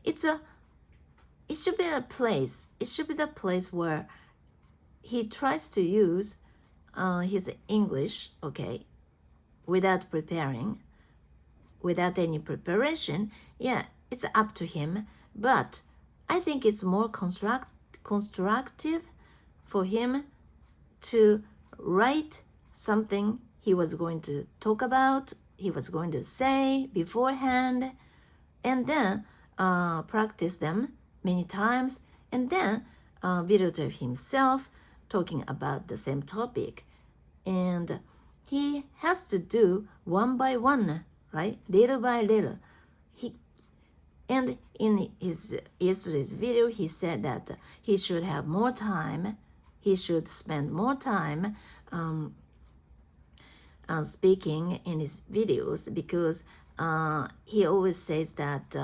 It should be a place. It should be the place where he tries to use his English. Okay, without preparing, without any preparation. Yeah, it's up to him. But I think it's more constructive for him to write something he was going to talk about, he was going to say beforehand, and then practice them many times, and then videotape himself talking about the same topic. And he has to do one by one, right? Little by little. And in his yesterday's video, he said that he should have more time. He should spend more time speaking in his videos, because he always says that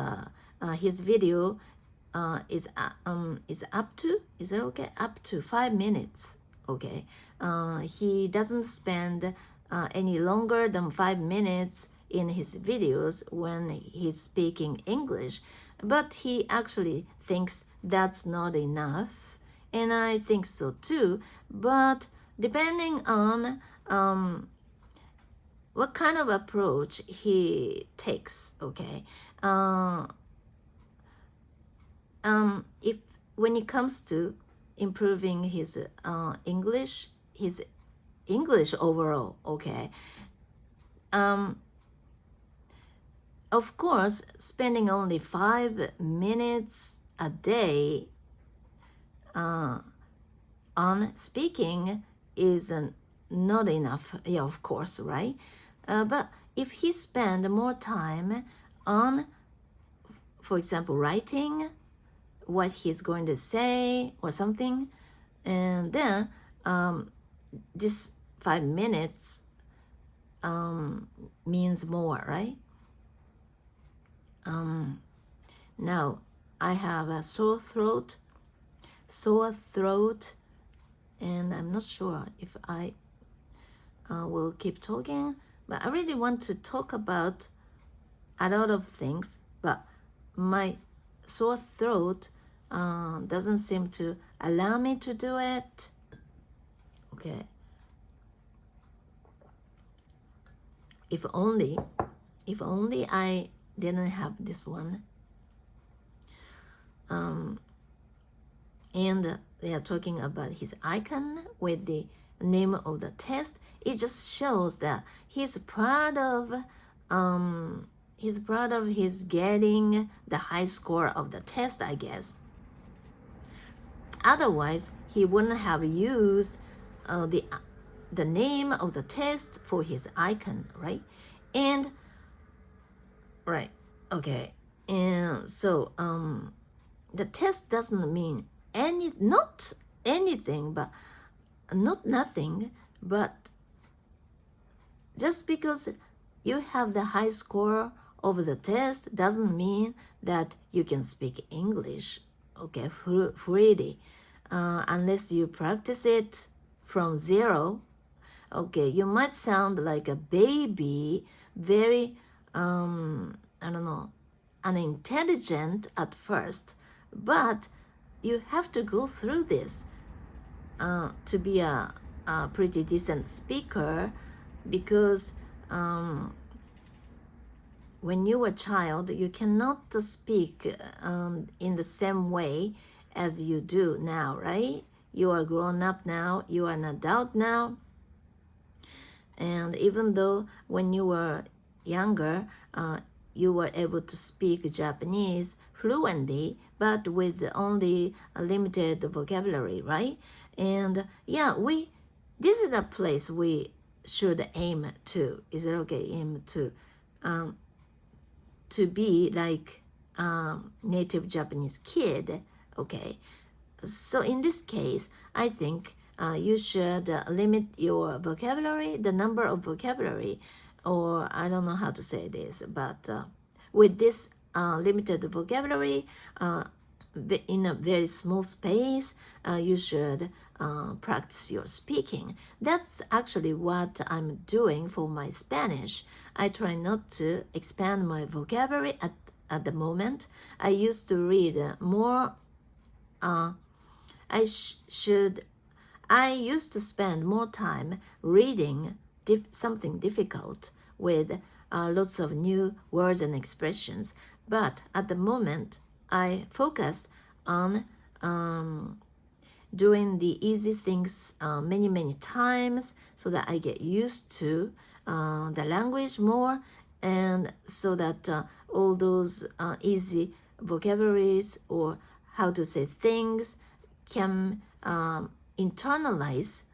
his video is up to, is it okay? Up to 5 minutes. Okay. He doesn't spend any longer than 5 minutes in his videos when he's speaking English, but he actually thinks that's not enough, and I think so too. But depending on what kind of approach he takes, okay, if when it comes to improving his English overall, okay, of course, spending only 5 minutes a day on speaking is not enough. Yeah, of course, right? But if he spend more time on, for example, writing what he's going to say or something, and then this 5 minutes means more, right? Now I have a sore throat, and I'm not sure if I will keep talking, but I really want to talk about a lot of things, but my sore throat doesn't seem to allow me to do it. Okay. If only I didn't have this one. And they are talking about his icon with the name of the test, it just shows that he's proud of his getting the high score of the test, I guess. Otherwise, he wouldn't have used the name of the test for his icon, right? And right, okay. And so the test doesn't mean not anything, but not nothing, but just because you have the high score of the test doesn't mean that you can speak English, okay, freely, unless you practice it from zero. Okay, you might sound like a baby, very, unintelligent at first, but you have to go through this to be a pretty decent speaker, because when you were a child, you cannot speak in the same way as you do now, right? You are grown up now, you are an adult now. And even though when you were younger, you were able to speak Japanese fluently, but with only a limited vocabulary, right? And yeah, this is a place we should aim to. Is it okay? Aim to be like native Japanese kid, okay? So in this case, I think you should limit your vocabulary, the number of vocabulary, or I don't know how to say this, but with this limited vocabulary, in a very small space, you should practice your speaking. That's actually what I'm doing for my Spanish. I try not to expand my vocabulary at the moment. I used to read more. I used to spend more time reading something difficult with lots of new words and expressions. But at the moment, I focus on doing the easy things many times, so that I get used to the language more, and so that all those easy vocabularies, or how to say things, can internalize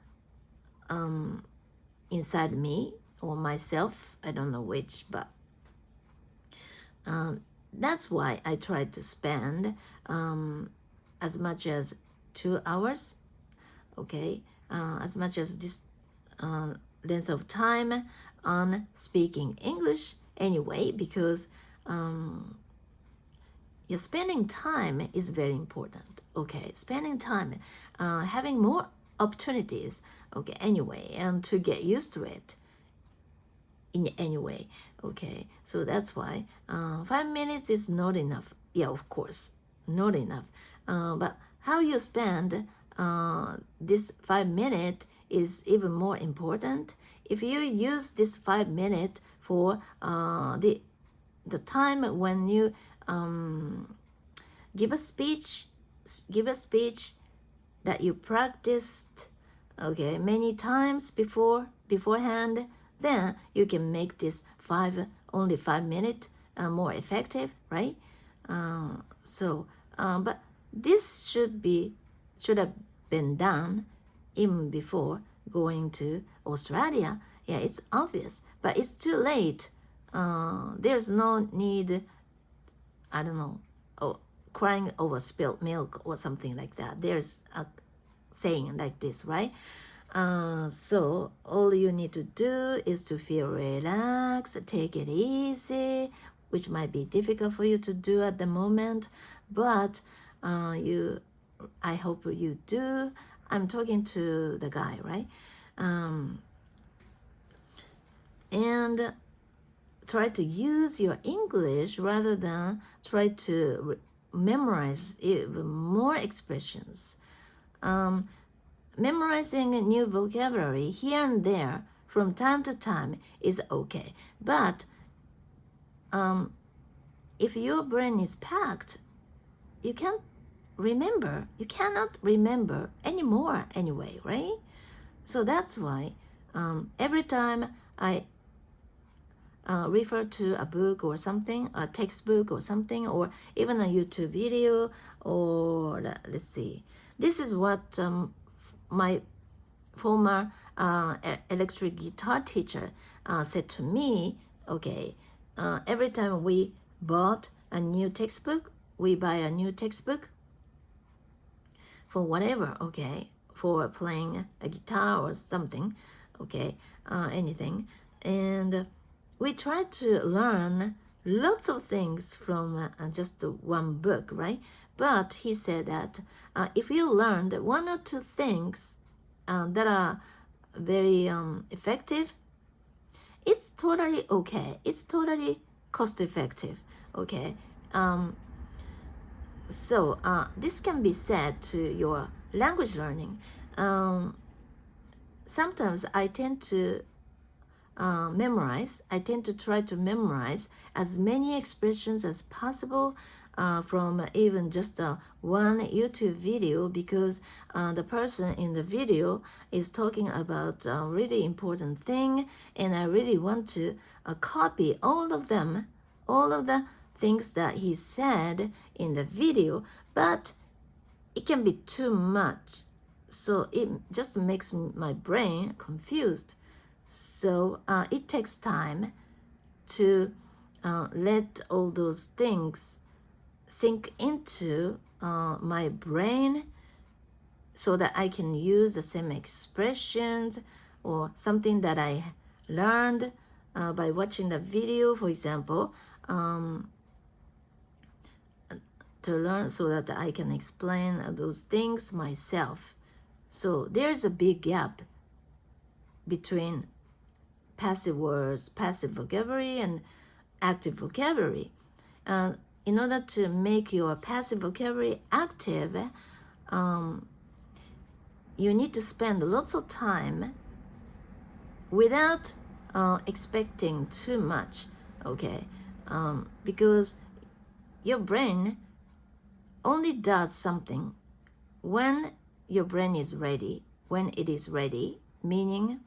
inside me or myself. I don't know which, but that's why I try to spend as much as 2 hours, okay, as much as this length of time on speaking English anyway, because spending time is very important, okay? Spending time, having more opportunities, okay, anyway, and to get used to it in any way, okay? So that's why 5 minutes is not enough. Yeah, of course, not enough. But how you spend this 5 minutes is even more important. If you use this 5 minutes for the time when you give a speech that you practiced, okay, many times beforehand, then you can make this only 5 minutes more effective, right? But this should have been done even before going to Australia. Yeah, it's obvious, but it's too late. There's no need, I don't know, crying over spilled milk or something like that. There's a saying like this, right? So all you need to do is to feel relaxed, take it easy, which might be difficult for you to do at the moment, but I hope you do. I'm talking to the guy, right? And try to use your English rather than try to memorize even more expressions. Memorizing a new vocabulary here and there from time to time is okay, but if your brain is packed, you cannot remember anymore anyway, right? So that's why every time I refer to a book or something, a textbook or something, or even a YouTube video, or let's see. This is what my former electric guitar teacher said to me. Okay, every time we bought a new textbook, we buy a new textbook for whatever, okay, for playing a guitar or something, okay, anything. And we try to learn lots of things from just one book, right? But he said that if you learned one or two things that are very effective, it's totally okay. It's totally cost effective, okay? So this can be said to your language learning. Sometimes I tend to memorize. I tend to try to memorize as many expressions as possible from even just one YouTube video, because the person in the video is talking about a really important thing, and I really want to copy all of them, all of the things that he said in the video, but it can be too much. So it just makes my brain confused. So it takes time to let all those things sink into my brain so that I can use the same expressions or something that I learned by watching the video, for example, to learn so that I can explain those things myself. So there's a big gap between passive words, passive vocabulary, and active vocabulary. In order to make your passive vocabulary active, you need to spend lots of time without expecting too much, okay? Because your brain only does something when your brain is ready, when it is ready, meaning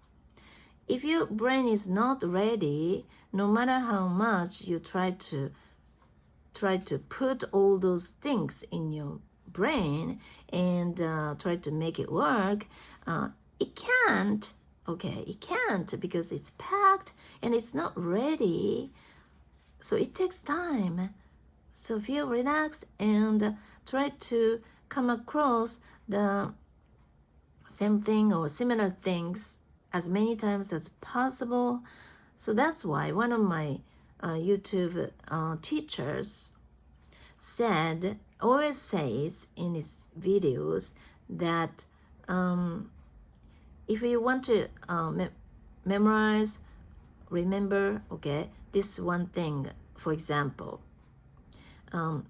if your brain is not ready, no matter how much you try to put all those things in your brain and try to make it work, it can't, okay? It can't, because it's packed and it's not ready. So it takes time. So feel relaxed and try to come across the same thing or similar things as many times as possible. So that's why one of my YouTube teachers always says in his videos that if you want to memorize, remember, okay, this one thing, for example,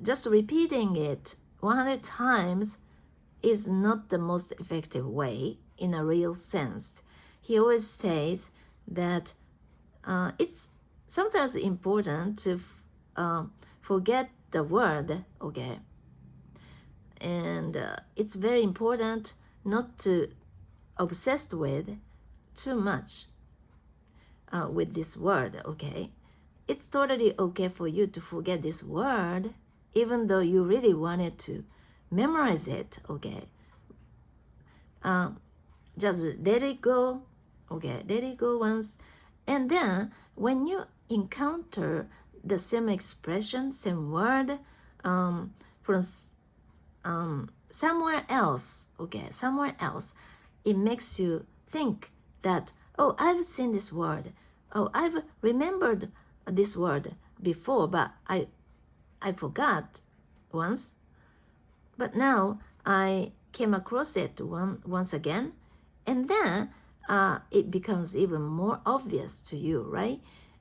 just repeating it 100 times is not the most effective way in a real sense. He always says that it's sometimes important to forget the word, okay? And it's very important not to obsessed with too much with this word, okay? It's totally okay for you to forget this word, even though you really wanted to memorize it, okay? Just let it go, okay? Let it go once. And then when you encounter the same expression, same word from somewhere else, okay, somewhere else, it makes you think that, oh, I've seen this word. Oh, I've remembered this word before, but I forgot once. But now I came across it once again, and then it becomes even more obvious to you, right?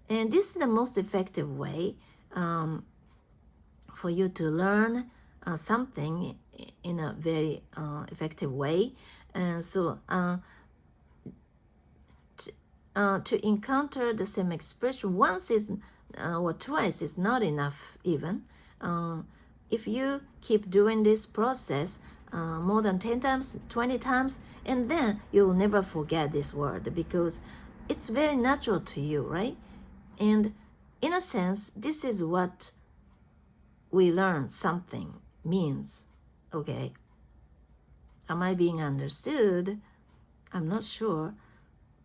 And this is the most effective way for you to learn something in a very effective way. And so to encounter the same expression once is or twice is not enough even. If you keep doing this process more than 10 times, 20 times, and then you'll never forget this word because it's very natural to you, right? And in a sense, this is what we learn something means, okay? Am I being understood? I'm not sure,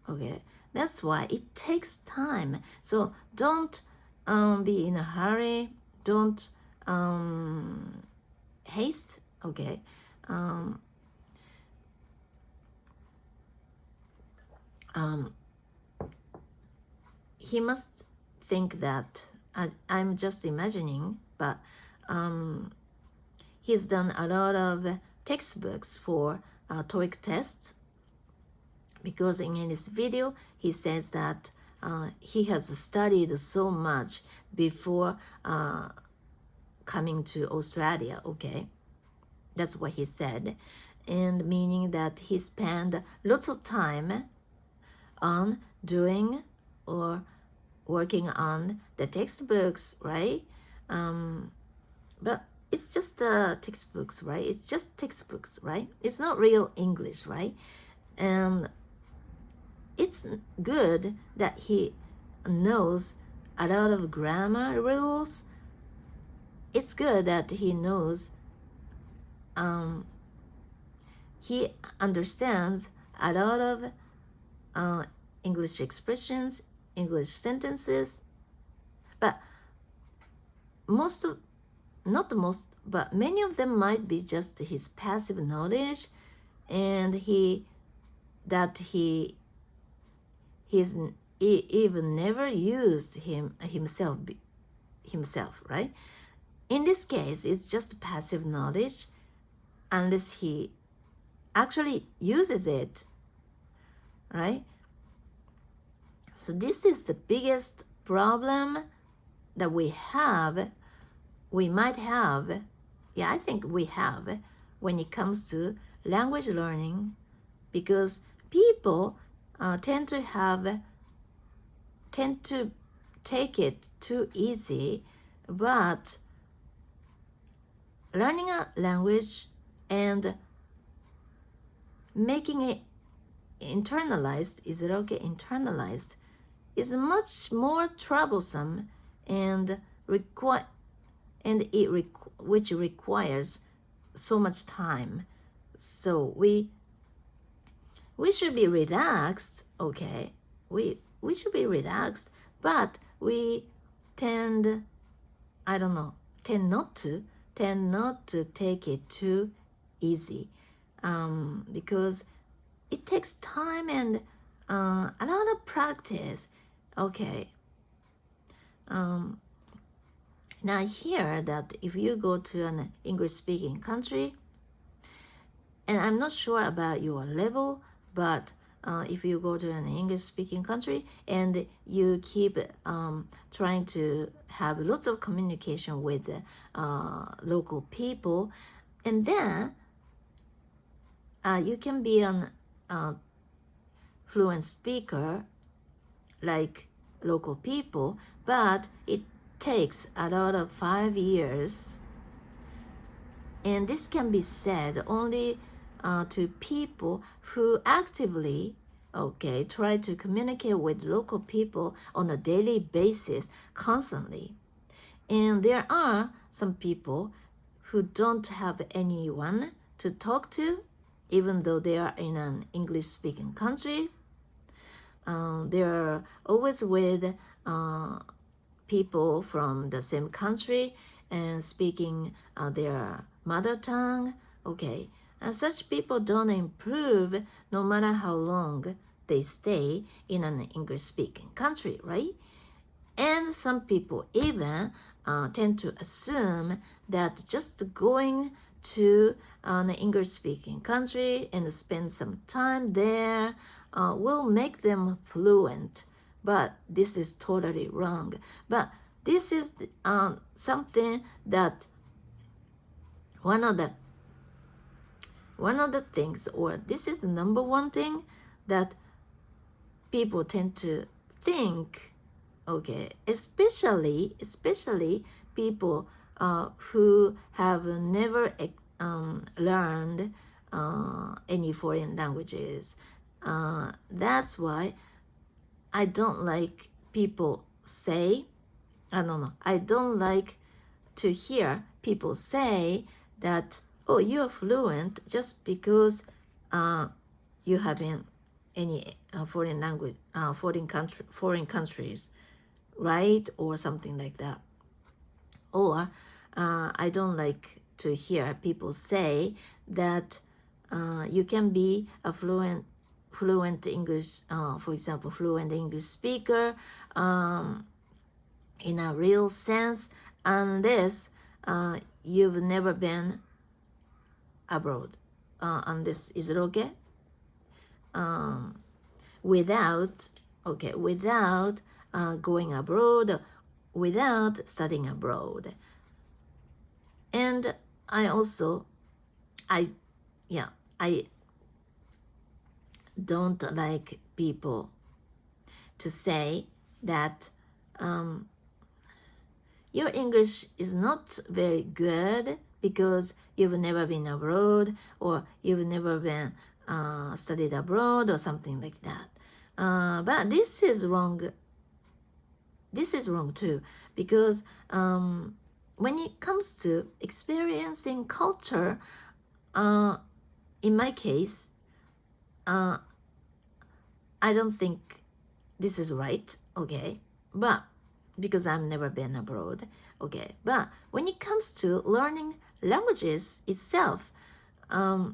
okay? That's why it takes time. So don't be in a hurry. Don't haste, okay? He must think that I'm just imagining, but he's done a lot of textbooks for TOEIC tests because in his video he says that he has studied so much before coming to Australia, okay? That's what he said. And meaning that he spent lots of time on doing or working on the textbooks, right? But it's just textbooks, right? It's just textbooks, right? It's not real English, right? And it's good that he knows a lot of grammar rules. It's good that he knows, he understands a lot of English expressions, English sentences, but not most, but many of them might be just his passive knowledge, and he's even never used himself, right? In this case, it's just passive knowledge, unless he actually uses it, right? So this is the biggest problem that we might have, I think we have when it comes to language learning, because people tend to take it too easy, but learning a language and making it internalized, is it okay? Internalized is much more troublesome and which requires so much time. So we should be relaxed, okay? We should be relaxed, but we tend not to take it too easy, because it takes time and a lot of practice, okay? Now here that if you go to an English-speaking country, and I'm not sure about your level, but if you go to an English-speaking country and you keep trying to have lots of communication with local people, and then you can be an fluent speaker like local people, but it takes a lot of 5 years, and this can be said only to people who actively try to communicate with local people on a daily basis constantly. And there are some people who don't have anyone to talk to, even though they are in an English-speaking country. They're always with people from the same country and speaking their mother tongue. Okay, and such people don't improve no matter how long they stay in an English-speaking country, right? And some people even tend to assume that just going to an English-speaking country and spend some time there will make them fluent. But this is totally wrong. But this is something that one of the things, or this is the number one thing that people tend to think, okay, especially people who have never learned any foreign languages. That's why I don't like people say, I don't know, I don't like to hear people say that, oh, you're fluent just because you have been any foreign language, foreign countries, right? Or something like that. Or I don't like to hear people say that you can be a fluent English, for example, fluent English speaker in a real sense unless you've never been abroad. Unless, is it okay? Without going abroad, without studying abroad. And I don't like people to say that your English is not very good because you've never been abroad or you've never been studied abroad or something like that. But this is wrong. This is wrong too, because when it comes to experiencing culture, in my case, I don't think this is right, okay? But because I've never been abroad, okay? But when it comes to learning languages itself, I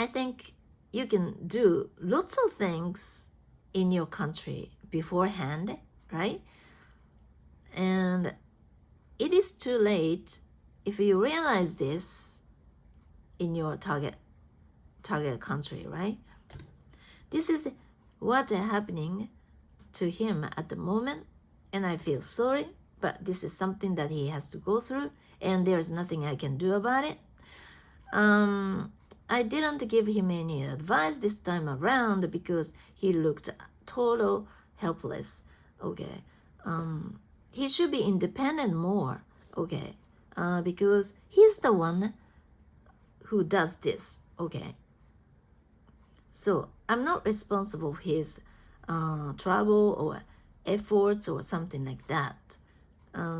think you can do lots of things in your country beforehand, right? And it is too late if you realize this in your target country, right? This is what is happening to him at the moment, and I feel sorry, but this is something that he has to go through, and there's nothing I can do about it. I didn't give him any advice this time around because he looked total helpless, okay? He should be independent more, okay? Because he's the one who does this, okay? So I'm not responsible for his trouble or efforts or something like that.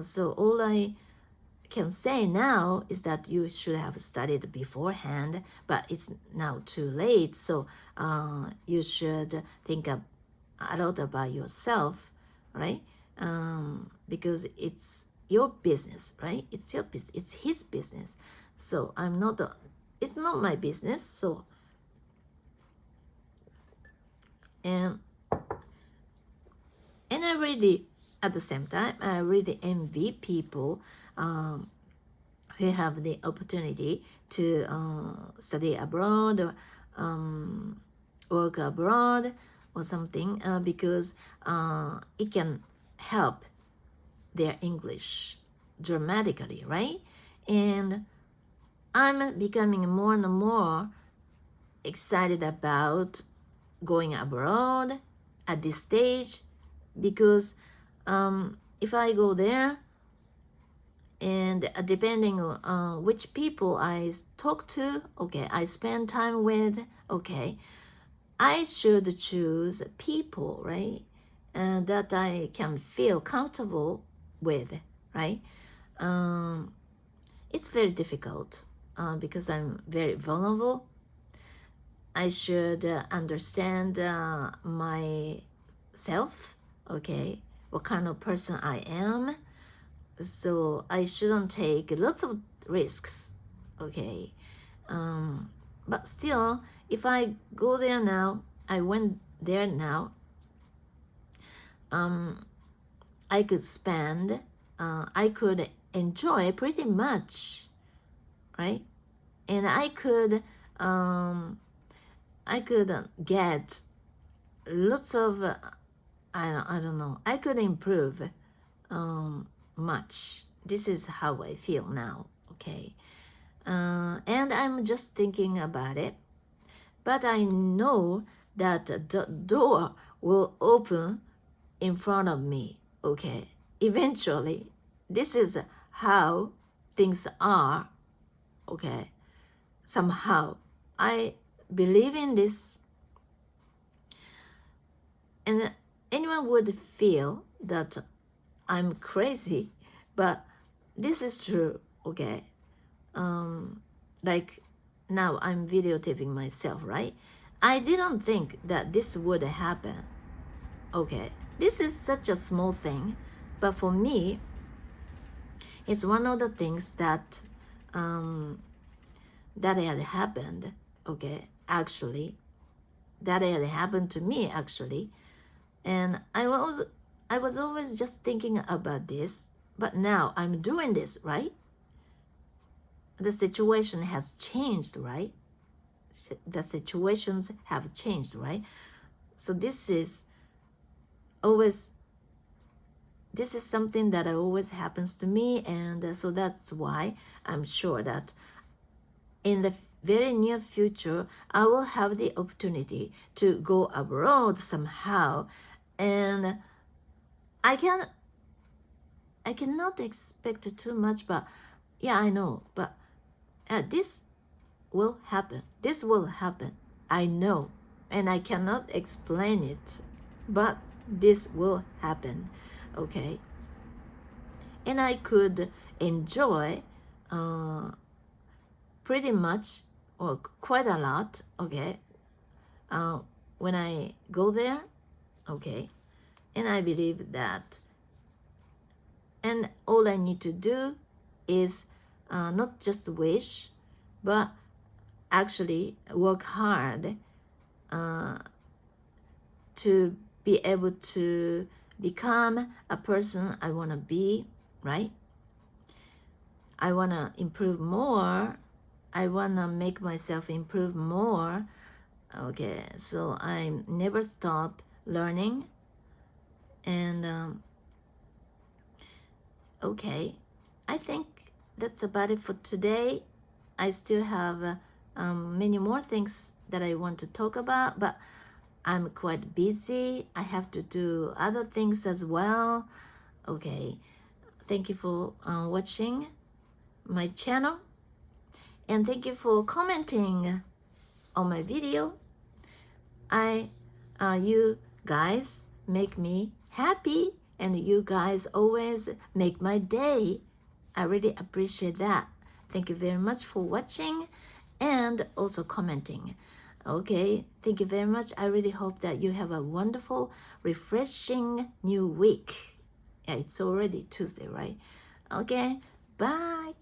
So all I can say now is that you should have studied beforehand, but it's now too late. So you should think a lot about yourself, right? Because it's your business, right? It's your business. It's his business. So it's not my business. So and I really, at the same time, I really envy people who have the opportunity to study abroad or work abroad or something because it can help their English dramatically, right? And I'm becoming more and more excited about going abroad at this stage because if I go there and depending on which people I talk to, okay, I spend time with, okay, I should choose people, right, that I can feel comfortable with, right? It's very difficult because I'm very vulnerable. I should understand myself, okay, what kind of person I am. So I shouldn't take lots of risks, okay. But still, if I go there now, I went there now, I could enjoy pretty much, right? And I could get lots of I don't know, I could improve much. This is how I feel now, okay? And I'm just thinking about it, but I know that the door will open in front of me, okay? Eventually, this is how things are Okay, somehow I believe in this, and anyone would feel that I'm crazy, but this is true. Okay, like now I'm videotaping myself, right? I didn't think that this would happen. Okay, this is such a small thing, but for me, it's one of the things that that had happened. Okay, actually, that had happened to me actually, and I was always just thinking about this, but now I'm doing this, right? The situation has changed, right? The situations have changed, right? So always this is something that always happens to me, and so that's why I'm sure that in the very near future I will have the opportunity to go abroad somehow, and I can I cannot expect too much, but yeah, I know, but this will happen. This will happen. I know, and I cannot explain it, but this will happen. Okay, and I could enjoy pretty much or quite a lot. Okay, uh, when I go there. Okay, and I believe that, and all I need to do is not just wish, but actually work hard to be able to become a person I want to be, right? I want to improve more. I want to make myself improve more. Okay, so I never stop learning. And okay, I think that's about it for today. I still have many more things that I want to talk about, but I'm quite busy. I have to do other things as well. Okay, thank you for watching my channel, and thank you for commenting on my video. You guys make me happy, and you guys always make my day. I really appreciate that. Thank you very much for watching and also commenting. Okay, thank you very much. I really hope that you have a wonderful, refreshing new week. Yeah, it's already Tuesday, right? Okay, bye.